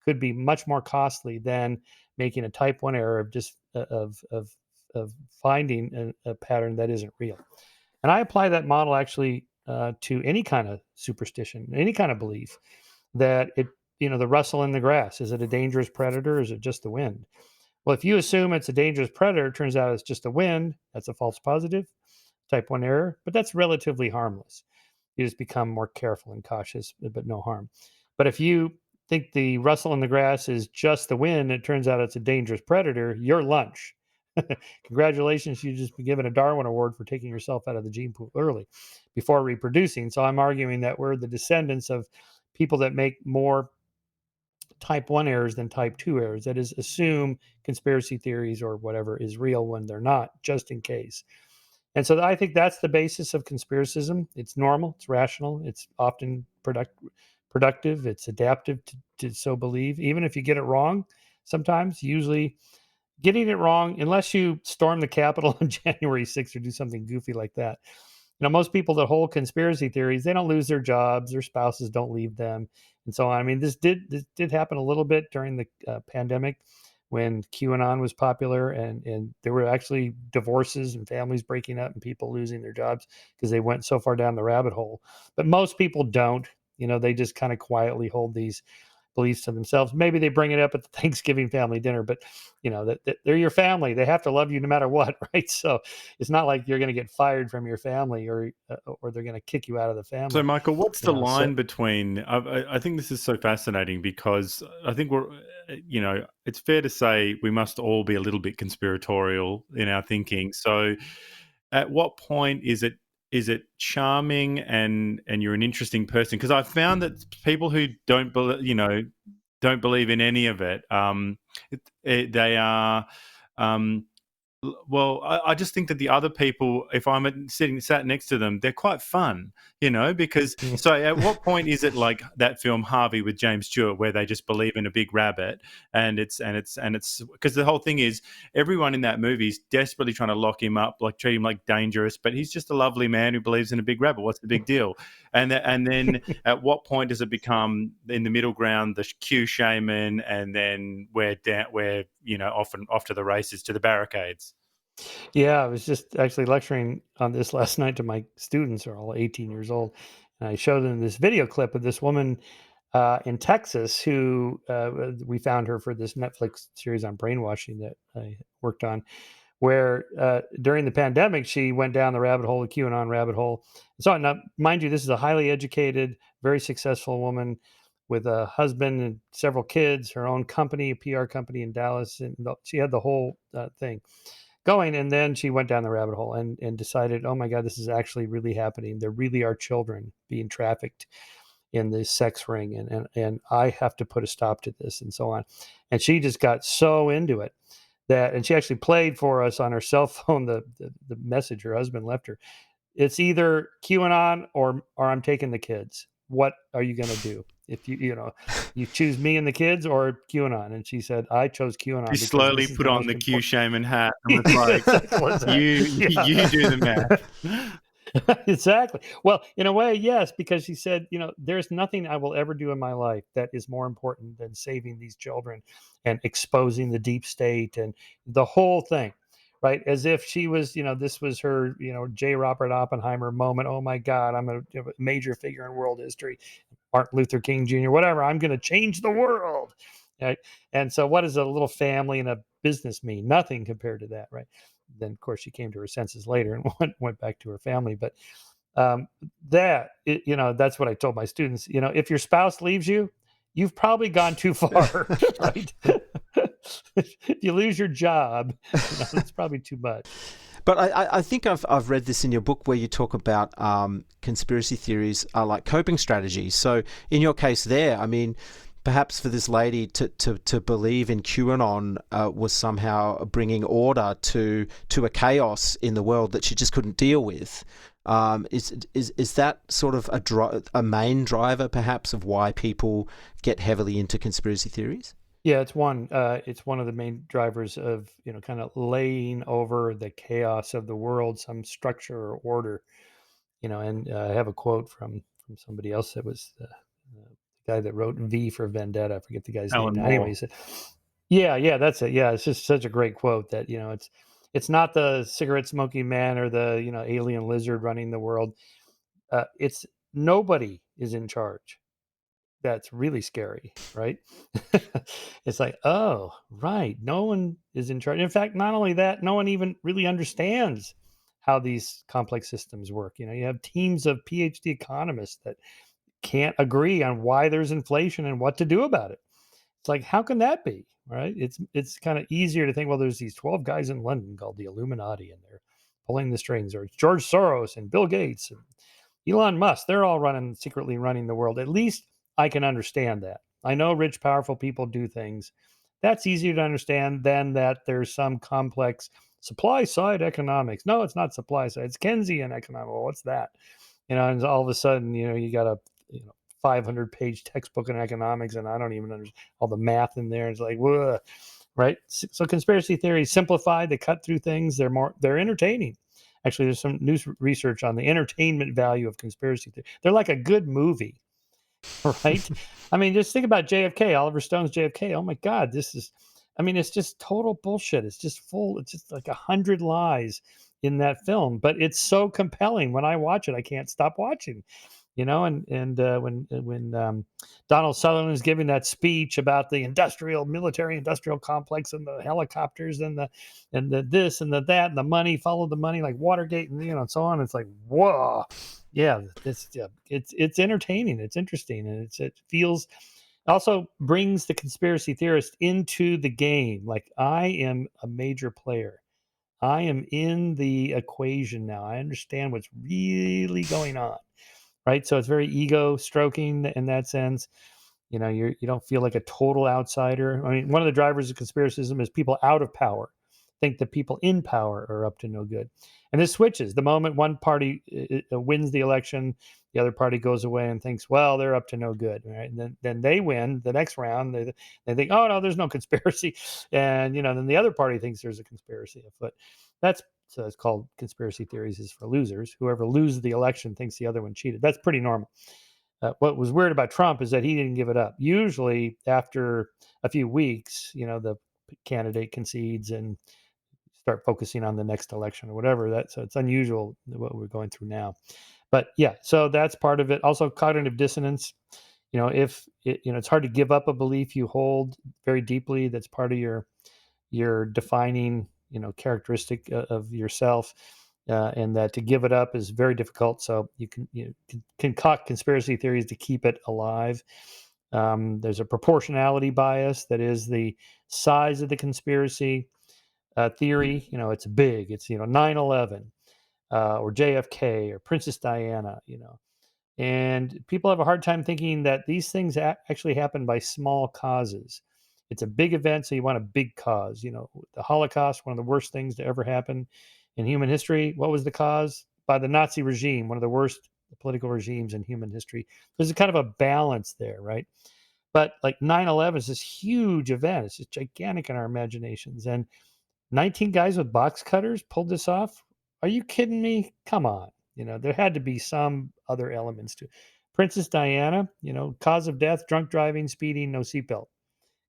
could be much more costly than making a type 1 error of just of finding a pattern that isn't real. And I apply that model actually to any kind of superstition, any kind of belief, that the rustle in the grass? Is it a dangerous predator? Or is it just the wind? Well, if you assume it's a dangerous predator, it turns out it's just a wind. That's a false positive, type 1 error, but that's relatively harmless. You just become more careful and cautious, but no harm. But if you think the rustle in the grass is just the wind, it turns out it's a dangerous predator, you're lunch. Congratulations, you've just been given a Darwin Award for taking yourself out of the gene pool early before reproducing. So I'm arguing that we're the descendants of people that make more type 1 errors than type 2 errors. That is, assume conspiracy theories or whatever is real when they're not, just in case. And so I think that's the basis of conspiracism. It's normal, it's rational, it's often productive, it's adaptive to so believe, even if you get it wrong sometimes. Usually getting it wrong, unless you storm the Capitol on January 6th or do something goofy like that. Most people that hold conspiracy theories, they don't lose their jobs, their spouses don't leave them, and so on. I mean, this did happen a little bit during the pandemic when QAnon was popular, and there were actually divorces and families breaking up and people losing their jobs because they went so far down the rabbit hole. But most people don't. They just kind of quietly hold these beliefs to themselves. Maybe they bring it up at the Thanksgiving family dinner, but that they're your family. They have to love you no matter what, right? So it's not like you're going to get fired from your family or they're going to kick you out of the family. So, Michael, what's the line So, between? I think this is so fascinating because I think it's fair to say we must all be a little bit conspiratorial in our thinking. So, at what point is it charming and you're an interesting person? Because I've found that people who don't believe in any of it, they are. Well, I just think that the other people, if I'm sat next to them, they're quite fun, because so at what point is it like that film Harvey with James Stewart where they just believe in a big rabbit and it's because the whole thing is everyone in that movie is desperately trying to lock him up, like treat him like dangerous, but he's just a lovely man who believes in a big rabbit. What's the big deal? And then at what point does it become in the middle ground, the Q shaman, and then we're often off to the races, to the barricades? Yeah, I was just actually lecturing on this last night to my students, who are all 18 years old. And I showed them this video clip of this woman in Texas who we found her for this Netflix series on brainwashing that I worked on, where during the pandemic, she went down the rabbit hole, the QAnon rabbit hole. So now, mind you, this is a highly educated, very successful woman with a husband and several kids, her own company, a PR company in Dallas. And she had the whole thing going. And then she went down the rabbit hole and decided, oh my God, this is actually really happening. There really are children being trafficked in this sex ring. And I have to put a stop to this, and so on. And she just got so into it and she actually played for us on her cell phone the message her husband left her. It's either QAnon or I'm taking the kids. What are you going to do? If you choose me and the kids or QAnon? And she said, I chose QAnon. You slowly put on the Q shaman hat and was like, you do the math. Exactly. Well, in a way, yes, because she said, there's nothing I will ever do in my life that is more important than saving these children and exposing the deep state and the whole thing, right? As if she was, this was her, J. Robert Oppenheimer moment. Oh my God, I'm a major figure in world history. Martin Luther King Jr., whatever. I'm going to change the world. Right? And so what does a little family and a business mean? Nothing compared to that, right? Then, of course, she came to her senses later and went back to her family. But that's what I told my students. If your spouse leaves you, you've probably gone too far, right? If you lose your job, it's probably too much. But I think I've read this in your book where you talk about conspiracy theories are like coping strategies. So in your case there, I mean, perhaps for this lady to believe in QAnon was somehow bringing order to a chaos in the world that she just couldn't deal with. Is that sort of a main driver, perhaps, of why people get heavily into conspiracy theories? Yeah, it's one of the main drivers of kind of laying over the chaos of the world some structure or order. And I have a quote from somebody else that was the guy that wrote V for Vendetta. I forget the guy's Alan name. Moore. Anyway, he said, yeah, that's it. Yeah, it's just such a great quote that it's not the cigarette smoking man or the alien lizard running the world. It's nobody is in charge. that's really scary, right? It's like, oh, right. No one is in charge. In fact, not only that, no one even really understands how these complex systems work. You have teams of PhD economists that can't agree on why there's inflation and what to do about it. It's like, how can that be? Right? It's kind of easier to think, well, there's these 12 guys in London called the Illuminati, and they're pulling the strings, or it's George Soros and Bill Gates and Elon Musk. They're all secretly running the world. At least I can understand that. I know rich, powerful people do things. That's easier to understand than that there's some complex supply side economics. No, it's not supply side. It's Keynesian economics. Well, what's that? And all of a sudden, you got a 500-page textbook in economics, and I don't even understand all the math in there. It's like, whoa, right? So conspiracy theories simplify, they cut through things. They're entertaining. Actually, there's some new research on the entertainment value of conspiracy theory. They're like a good movie, right? I mean, just think about JFK, Oliver Stone's JFK. Oh my God, it's just total bullshit. It's just like 100 lies in that film, but it's so compelling. When I watch it, I can't stop watching. When Donald Sutherland is giving that speech about the military industrial complex and the helicopters and the this and the that and the money, follow the money, like Watergate and so on. It's like, whoa, yeah, it's entertaining, it's interesting, and it feels also brings the conspiracy theorist into the game. Like, I am a major player. I am in the equation now. I understand what's really going on. Right. So it's very ego stroking in that sense. You don't feel like a total outsider. I mean, one of the drivers of conspiracism is people out of power think that people in power are up to no good. And this switches the moment one party wins the election, the other party goes away and thinks, well, they're up to no good. Right. And then they win the next round. They think, oh, no, there's no conspiracy. And, then the other party thinks there's a conspiracy afoot. So it's called conspiracy theories is for losers. Whoever loses the election thinks the other one cheated. That's pretty normal. What was weird about Trump is that he didn't give it up. Usually after a few weeks, the candidate concedes and start focusing on the next election or whatever. So it's unusual what we're going through now. But yeah, so that's part of it. Also, cognitive dissonance. If it's hard to give up a belief you hold very deeply. That's part of your defining characteristic of yourself, and that to give it up is very difficult. So you can concoct conspiracy theories to keep it alive. There's a proportionality bias, that is the size of the conspiracy theory. It's big. It's 9/11 or JFK or Princess Diana. And people have a hard time thinking that these things actually happen by small causes. It's a big event, so you want a big cause. The Holocaust, one of the worst things to ever happen in human history. What was the cause? By the Nazi regime, one of the worst political regimes in human history. There's a kind of a balance there, right? But like 9/11 is this huge event. It's just gigantic in our imaginations. And 19 guys with box cutters pulled this off. Are you kidding me? Come on. There had to be some other elements to it. Princess Diana, cause of death, drunk driving, speeding, no seatbelt.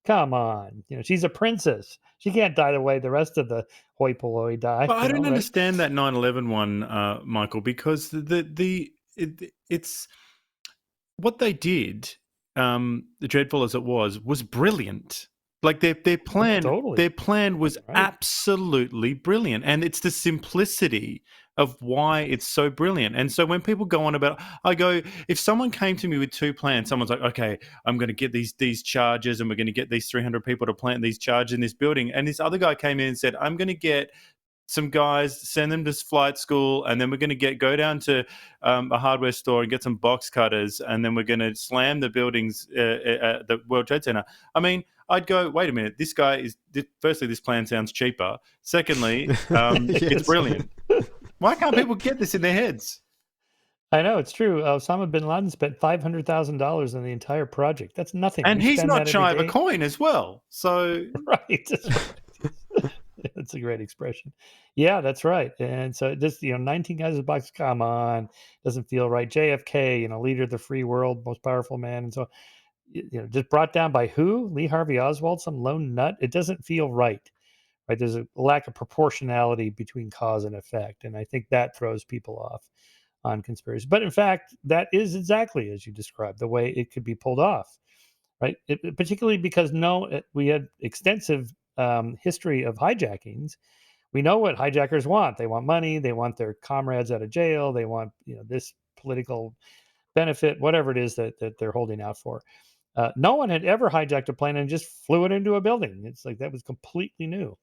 Come on. She's a princess. She can't die the way the rest of the hoi polloi die. But I don't right? understand that 9/11 one, Michael, because it's what they did, dreadful as it was brilliant. Like their plan, Totally. their plan was Right. absolutely brilliant, and it's the simplicity of why it's so brilliant. And so when people go on about, if someone came to me with two plans, someone's like, okay, I'm going to get these charges, and we're going to get these 300 people to plant these charges in this building, and this other guy came in and said, I'm going to get some guys, send them to flight school, and then we're going to go down to a hardware store and get some box cutters, and then we're going to slam the buildings at the World Trade Center. I mean, I'd go, wait a minute, this guy firstly, this plan sounds cheaper. Secondly, it's brilliant. Why can't people get this in their heads? I know, it's true. Osama bin Laden spent $500,000 on the entire project. That's nothing. And he's not shy of a coin as well. So right. That's a great expression. Yeah, that's right. And so just 19 guys in a box. Come on, doesn't feel right. JFK, leader of the free world, most powerful man, and so just brought down by who? Lee Harvey Oswald, some lone nut. It doesn't feel right. Right? There's a lack of proportionality between cause and effect, and I think that throws people off. on conspiracy. But in fact, that is exactly as you described the way it could be pulled off, right? Particularly because we had extensive history of hijackings. We know what hijackers want. They want money. They want their comrades out of jail. They want this political benefit, whatever it is that they're holding out for. No one had ever hijacked a plane and just flew it into a building. It's like that was completely new.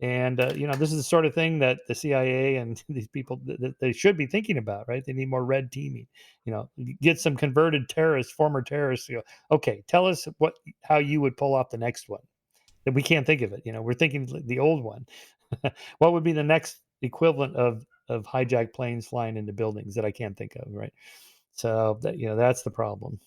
And this is the sort of thing that the CIA and these people that they should be thinking about, right? They need more red teaming. Get some converted terrorists, former terrorists. Okay, tell us how you would pull off the next one. That we can't think of it. We're thinking the old one. What would be the next equivalent of hijacked planes flying into buildings that I can't think of, right? So that's the problem.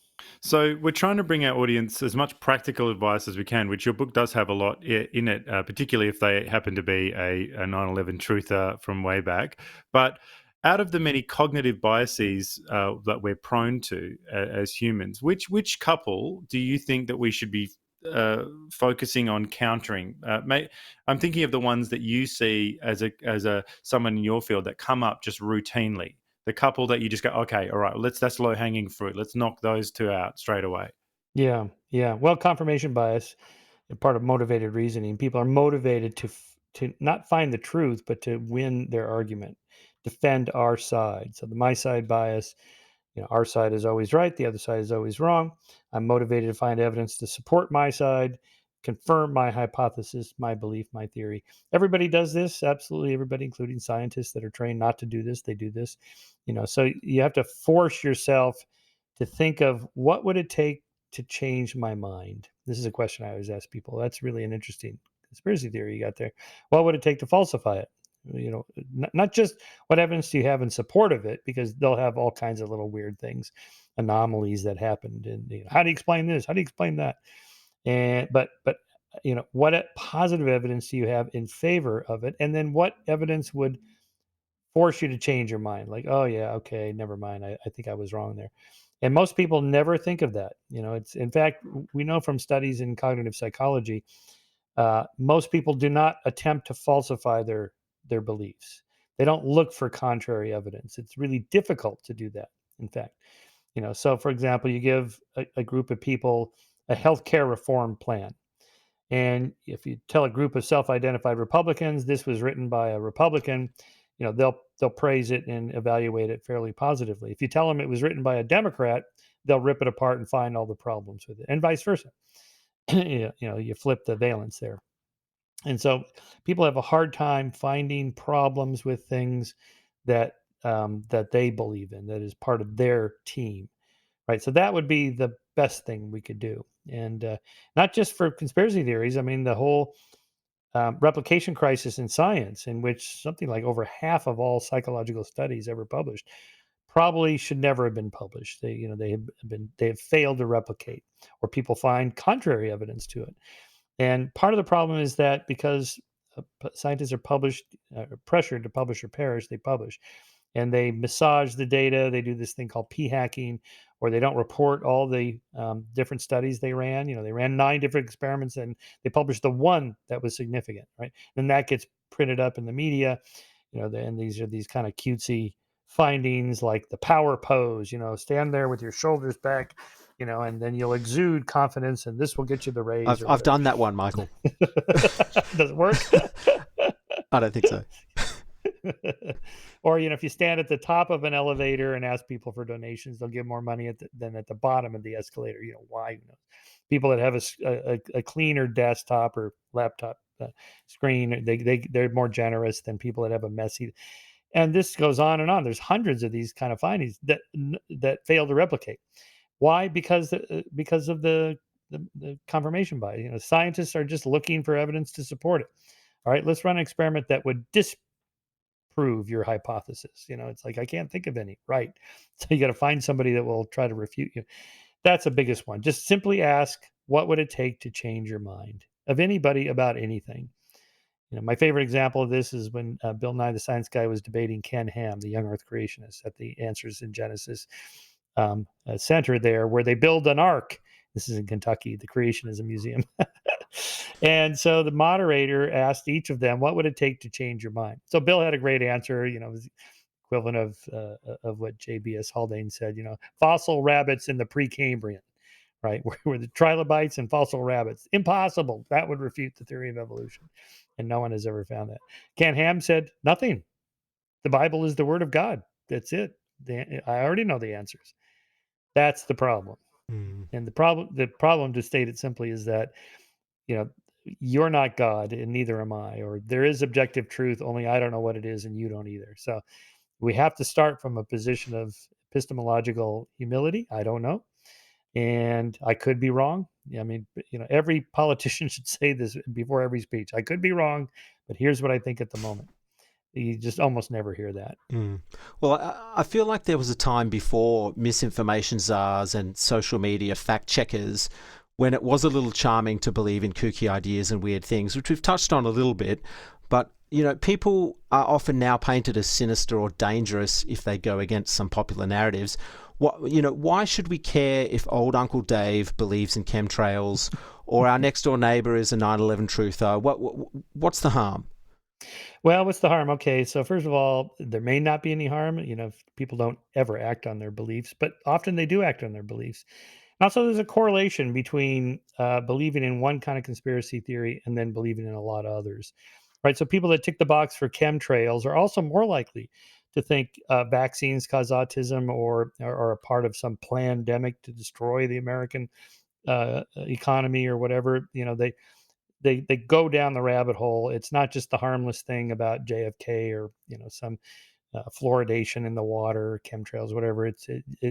So we're trying to bring our audience as much practical advice as we can, which your book does have a lot in it, particularly if they happen to be a 9/11 truther from way back. But out of the many cognitive biases that we're prone to as humans, which couple do you think that we should be focusing on countering? I'm thinking of the ones that you see as a someone in your field that come up just routinely. The couple that you just go, okay, all right, that's low hanging fruit. Let's knock those two out straight away. Yeah. Well, confirmation bias, part of motivated reasoning. People are motivated to not find the truth, but to win their argument, defend our side. So the my side bias, our side is always right, the other side is always wrong. I'm motivated to find evidence to support my side, confirm my hypothesis, my belief, my theory. Everybody does this, absolutely everybody, including scientists that are trained not to do this. They do this, so you have to force yourself to think of what would it take to change my mind. This is a question I always ask people. That's really an interesting conspiracy theory you got there. What would it take to falsify it? Not just what evidence do you have in support of it, because they'll have all kinds of little weird things, anomalies that happened, and how do you explain this? How do you explain that? And but what positive evidence do you have in favor of it? And then what evidence would force you to change your mind? Like, oh yeah, okay, never mind. I think I was wrong there. And most people never think of that. It's, in fact, we know from studies in cognitive psychology, most people do not attempt to falsify their beliefs. They don't look for contrary evidence. It's really difficult to do that. In fact, so for example, you give a group of people a healthcare reform plan. And if you tell a group of self-identified Republicans this was written by a Republican, they'll praise it and evaluate it fairly positively. If you tell them it was written by a Democrat, they'll rip it apart and find all the problems with it, and vice versa. You flip the valence there. And so people have a hard time finding problems with things that they believe in, that is part of their team, right? So that would be the best thing we could do. And not just for conspiracy theories. I mean, the whole replication crisis in science, in which something like over half of all psychological studies ever published probably should never have been published. They have failed to replicate, or people find contrary evidence to it. And part of the problem is that because scientists are pressured to publish or perish, they publish. And they massage the data. They do this thing called p-hacking, or they don't report all the different studies they ran. They ran 9 different experiments and they published the one that was significant, right? And that gets printed up in the media. And these are these kind of cutesy findings, like the power pose. Stand there with your shoulders back, and then you'll exude confidence, and this will get you the raise. I've done that one, Michael. Does it work? I don't think so. Or if you stand at the top of an elevator and ask people for donations, they'll give more money than at the bottom of the escalator. Why? People that have a cleaner desktop or laptop screen, they're more generous than people that have a messy. And this goes on and on. There's hundreds of these kind of findings that fail to replicate. Why? Because of the confirmation bias. Scientists are just looking for evidence to support it. All right, let's run an experiment that would disprove your hypothesis. It's like, I can't think of any. Right. So you got to find somebody that will try to refute you. That's the biggest one. Just simply ask, what would it take to change your mind of anybody about anything? My favorite example of this is when Bill Nye the Science Guy was debating Ken Ham, the young Earth creationist, at the Answers in Genesis Center there, where they build an ark. This is in Kentucky, the Creationism Museum. And so the moderator asked each of them, what would it take to change your mind? So Bill had a great answer, equivalent of what J.B.S. Haldane said. Fossil rabbits in the Precambrian, right? Where the trilobites and fossil rabbits. Impossible. That would refute the theory of evolution, and no one has ever found that. Ken Ham said nothing. The Bible is the word of God. That's it. I already know the answers. That's the problem. And the problem, to state it simply, is that you're not God and neither am I, or there is objective truth, only I don't know what it is and you don't either. So we have to start from a position of epistemological humility. I don't know, and I could be wrong. I mean, every politician should say this before every speech. I could be wrong, but here's what I think at the moment. You just almost never hear that. Well, I feel like there was a time before misinformation czars and social media fact checkers when it was a little charming to believe in kooky ideas and weird things, which we've touched on a little bit. But, people are often now painted as sinister or dangerous if they go against some popular narratives. Why should we care if old Uncle Dave believes in chemtrails or our next door neighbor is a 9/11 truther? What's the harm? Well, what's the harm? Okay, so first of all, there may not be any harm, if people don't ever act on their beliefs, but often they do act on their beliefs. Also, there's a correlation between believing in one kind of conspiracy theory and then believing in a lot of others, right? So people that tick the box for chemtrails are also more likely to think vaccines cause autism or are a part of some pandemic to destroy the American economy or whatever. They go down the rabbit hole. It's not just the harmless thing about JFK or some fluoridation in the water, chemtrails, whatever. It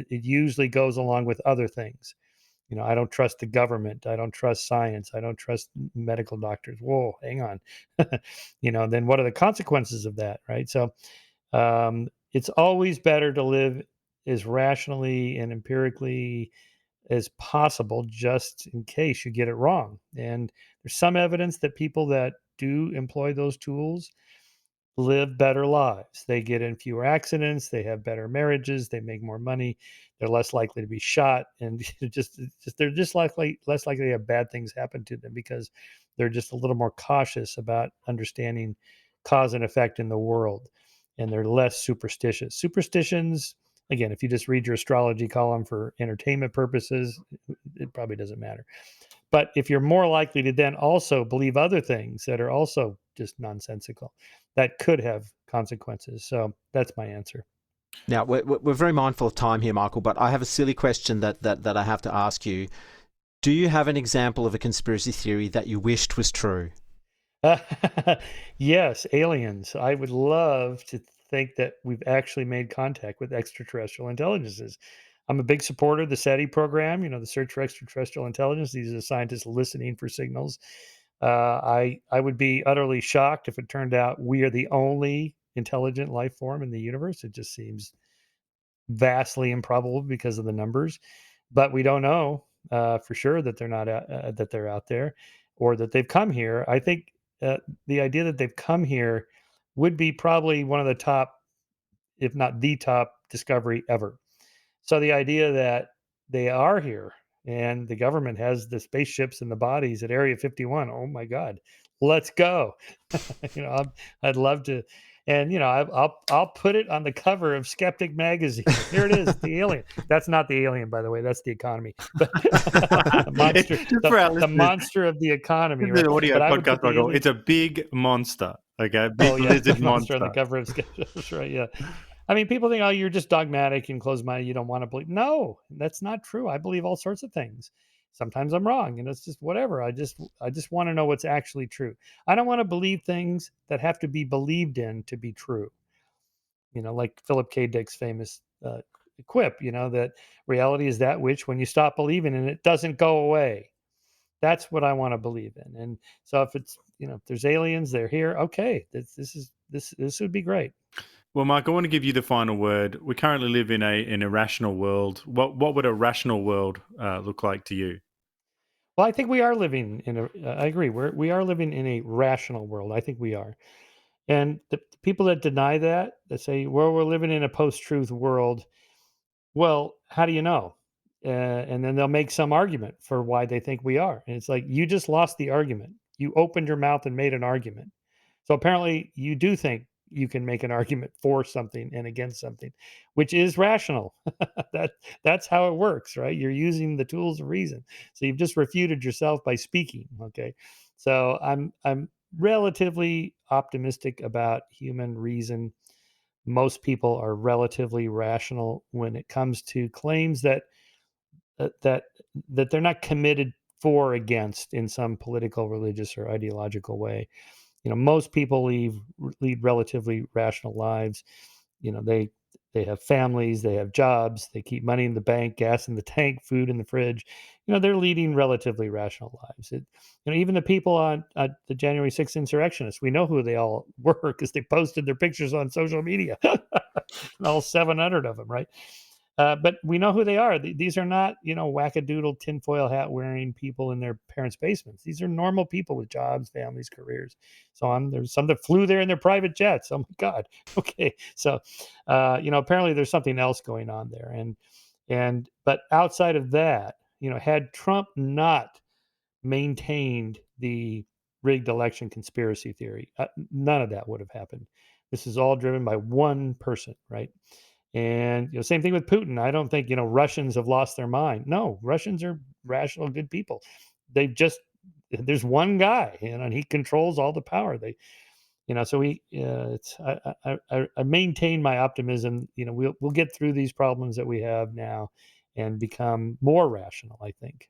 usually goes along with other things. I don't trust the government. I don't trust science. I don't trust medical doctors. Whoa, hang on. Then what are the consequences of that, right? So it's always better to live as rationally and empirically as possible, just in case you get it wrong. And there's some evidence that people that do employ those tools live better lives. They get in fewer accidents, they have better marriages, they make more money, they're less likely to be shot, and they're just less likely to have bad things happen to them because they're just a little more cautious about understanding cause and effect in the world, and they're less superstitious. Superstitions, again, if you just read your astrology column for entertainment purposes, it probably doesn't matter. But if you're more likely to then also believe other things that are also just nonsensical, that could have consequences. So that's my answer. Now, we're very mindful of time here, Michael, but I have a silly question that I have to ask you. Do you have an example of a conspiracy theory that you wished was true? Yes, aliens. I would love to think that we've actually made contact with extraterrestrial intelligences. I'm a big supporter of the SETI program, the search for extraterrestrial intelligence. These are the scientists listening for signals. I would be utterly shocked if it turned out we are the only intelligent life form in the universe. It just seems vastly improbable because of the numbers, but we don't know for sure that they're not that they're out there or that they've come here. I think the idea that they've come here would be probably one of the top, if not the top, discovery ever. So the idea that they are here and the government has the spaceships and the bodies at Area 51. Oh my God, let's go! I'd love to, and I'll put it on the cover of Skeptic magazine. Here it is, the alien. That's not the alien, by the way. That's the economy. But the monster, the monster of the economy. Right? The audio But podcast, Michael. It's a big monster. Okay, big lizard monster on the cover of Skeptic. That's right. Yeah. I mean, people think, oh, you're just dogmatic and closed-minded. You don't want to believe. No, that's not true. I believe all sorts of things. Sometimes I'm wrong, and it's just whatever. I just want to know what's actually true. I don't want to believe things that have to be believed in to be true. Like Philip K. Dick's famous quip. That reality is that which, when you stop believing in it, doesn't go away. That's what I want to believe in. And so if it's if there's aliens, they're here. Okay, this would be great. Well, Mark, I want to give you the final word. We currently live in a rational world. What would a rational world look like to you? Well, I think we are living in I agree. We are living in a rational world. I think we are. And the people that deny that say, well, we're living in a post-truth world. Well, how do you know? And then they'll make some argument for why they think we are. And it's like, you just lost the argument. You opened your mouth and made an argument. So apparently you do think you can make an argument for something and against something, which is rational. That's how it works, right? You're using the tools of reason. So you've just refuted yourself by speaking. Okay. So I'm relatively optimistic about human reason. Most people are relatively rational when it comes to claims that that they're not committed for or against in some political, religious, or ideological way. Most people lead relatively rational lives. They have families, they have jobs, they keep money in the bank, gas in the tank, food in the fridge. They're leading relatively rational lives. Even the people on the January 6th insurrectionists, we know who they all were because they posted their pictures on social media. All 700 of them, right? But we know who they are. These are not, wackadoodle tinfoil hat wearing people in their parents' basements. These are normal people with jobs, families, careers, so on. There's some that flew there in their private jets. Oh my God. Okay. So, apparently there's something else going on there. But outside of that, had Trump not maintained the rigged election conspiracy theory, none of that would have happened. This is all driven by one person, right? And same thing with Putin. I don't think Russians have lost their mind. No, Russians are rational, good people. There's one guy, and he controls all the power. I maintain my optimism. We'll get through these problems that we have now and become more rational, I think.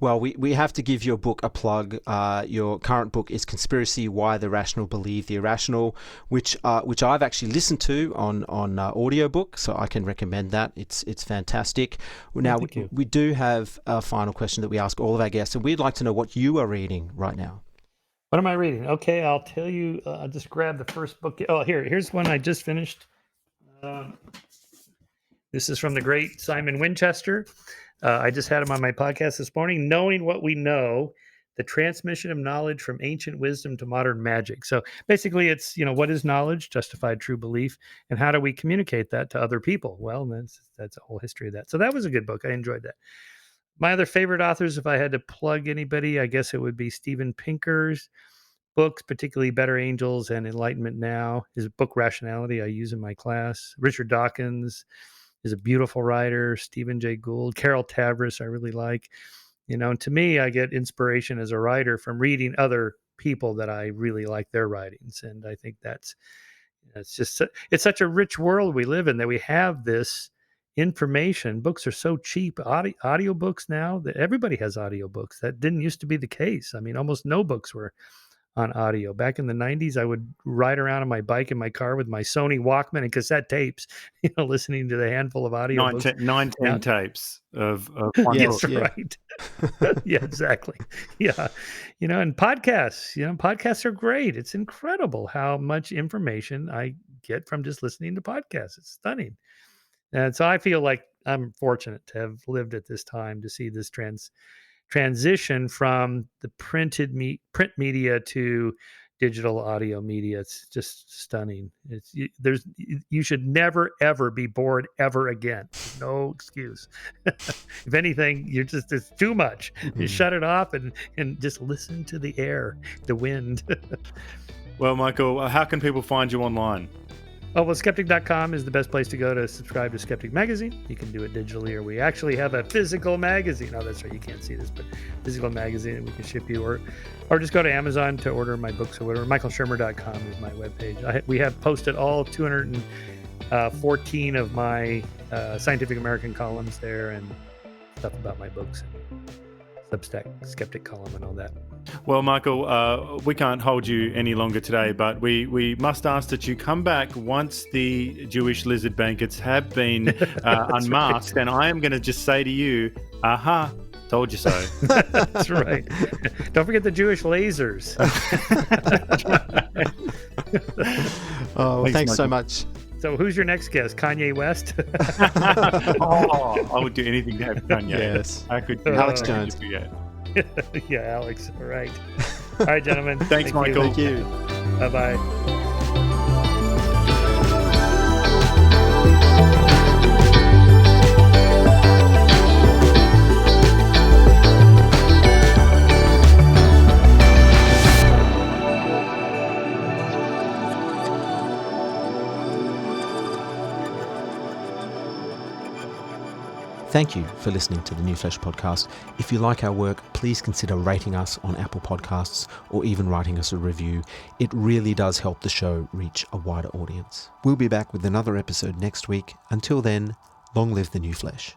Well, we have to give your book a plug. Your current book is Conspiracy: Why the Rational Believe the Irrational, which I've actually listened to on audiobook, so I can recommend that. It's fantastic. Now, we do have a final question that we ask all of our guests, and we'd like to know what you are reading right now. What am I reading? Okay, I'll tell you. I'll just grab the first book. Oh, here's one I just finished. This is from the great Simon Winchester. I just had him on my podcast this morning. Knowing What We Know, the transmission of knowledge from ancient wisdom to modern magic. So basically it's, what is knowledge, justified true belief, and how do we communicate that to other people? Well, that's a whole history of that. So that was a good book. I enjoyed that. My other favorite authors, if I had to plug anybody, I guess it would be Steven Pinker's books, particularly Better Angels and Enlightenment Now. His book Rationality I use in my class. Richard Dawkins is a beautiful writer. Stephen Jay Gould, Carol Tavris, I really like. To me, I get inspiration as a writer from reading other people that I really like their writings. And I think it's such a rich world we live in that we have this information. Books are so cheap. Audio books now, that everybody has audio books. That didn't used to be the case. I mean, almost no books were on audio. Back in the 90s, I would ride around on my bike in my car with my Sony Walkman and cassette tapes, listening to the handful of audio books. 19 tapes of one yes, book. Right. Yeah, exactly. Yeah. And podcasts, podcasts are great. It's incredible how much information I get from just listening to podcasts. It's stunning. And so I feel like I'm fortunate to have lived at this time to see this transition from the print media to digital audio media. It's just stunning. You should never ever be bored ever again. There's no excuse. If anything, it's too much. You shut it off and just listen to the air, the wind. Well, Michael, how can people find you online? Oh, well, skeptic.com is the best place to go to subscribe to Skeptic Magazine. You can do it digitally, or we actually have a physical magazine. Oh, that's right. You can't see this, but physical magazine that we can ship you, or just go to Amazon to order my books or whatever. MichaelShermer.com is my webpage. We have posted all 214 of my Scientific American columns there and stuff about my books, Substack, Skeptic column, and all that. Well, Michael, we can't hold you any longer today, but we must ask that you come back once the Jewish lizard blankets have been unmasked. Right. And I am going to just say to you, aha, told you so. That's right. Don't forget the Jewish lasers. Thanks so much. So who's your next guest? Kanye West? I would do anything to have Kanye. Yes. I could. Alex Jones. Yeah, Alex. All right. All right, gentlemen. Thanks, Michael. Thank you. Bye-bye. Thank you for listening to the New Flesh podcast. If you like our work, please consider rating us on Apple Podcasts or even writing us a review. It really does help the show reach a wider audience. We'll be back with another episode next week. Until then, long live the New Flesh.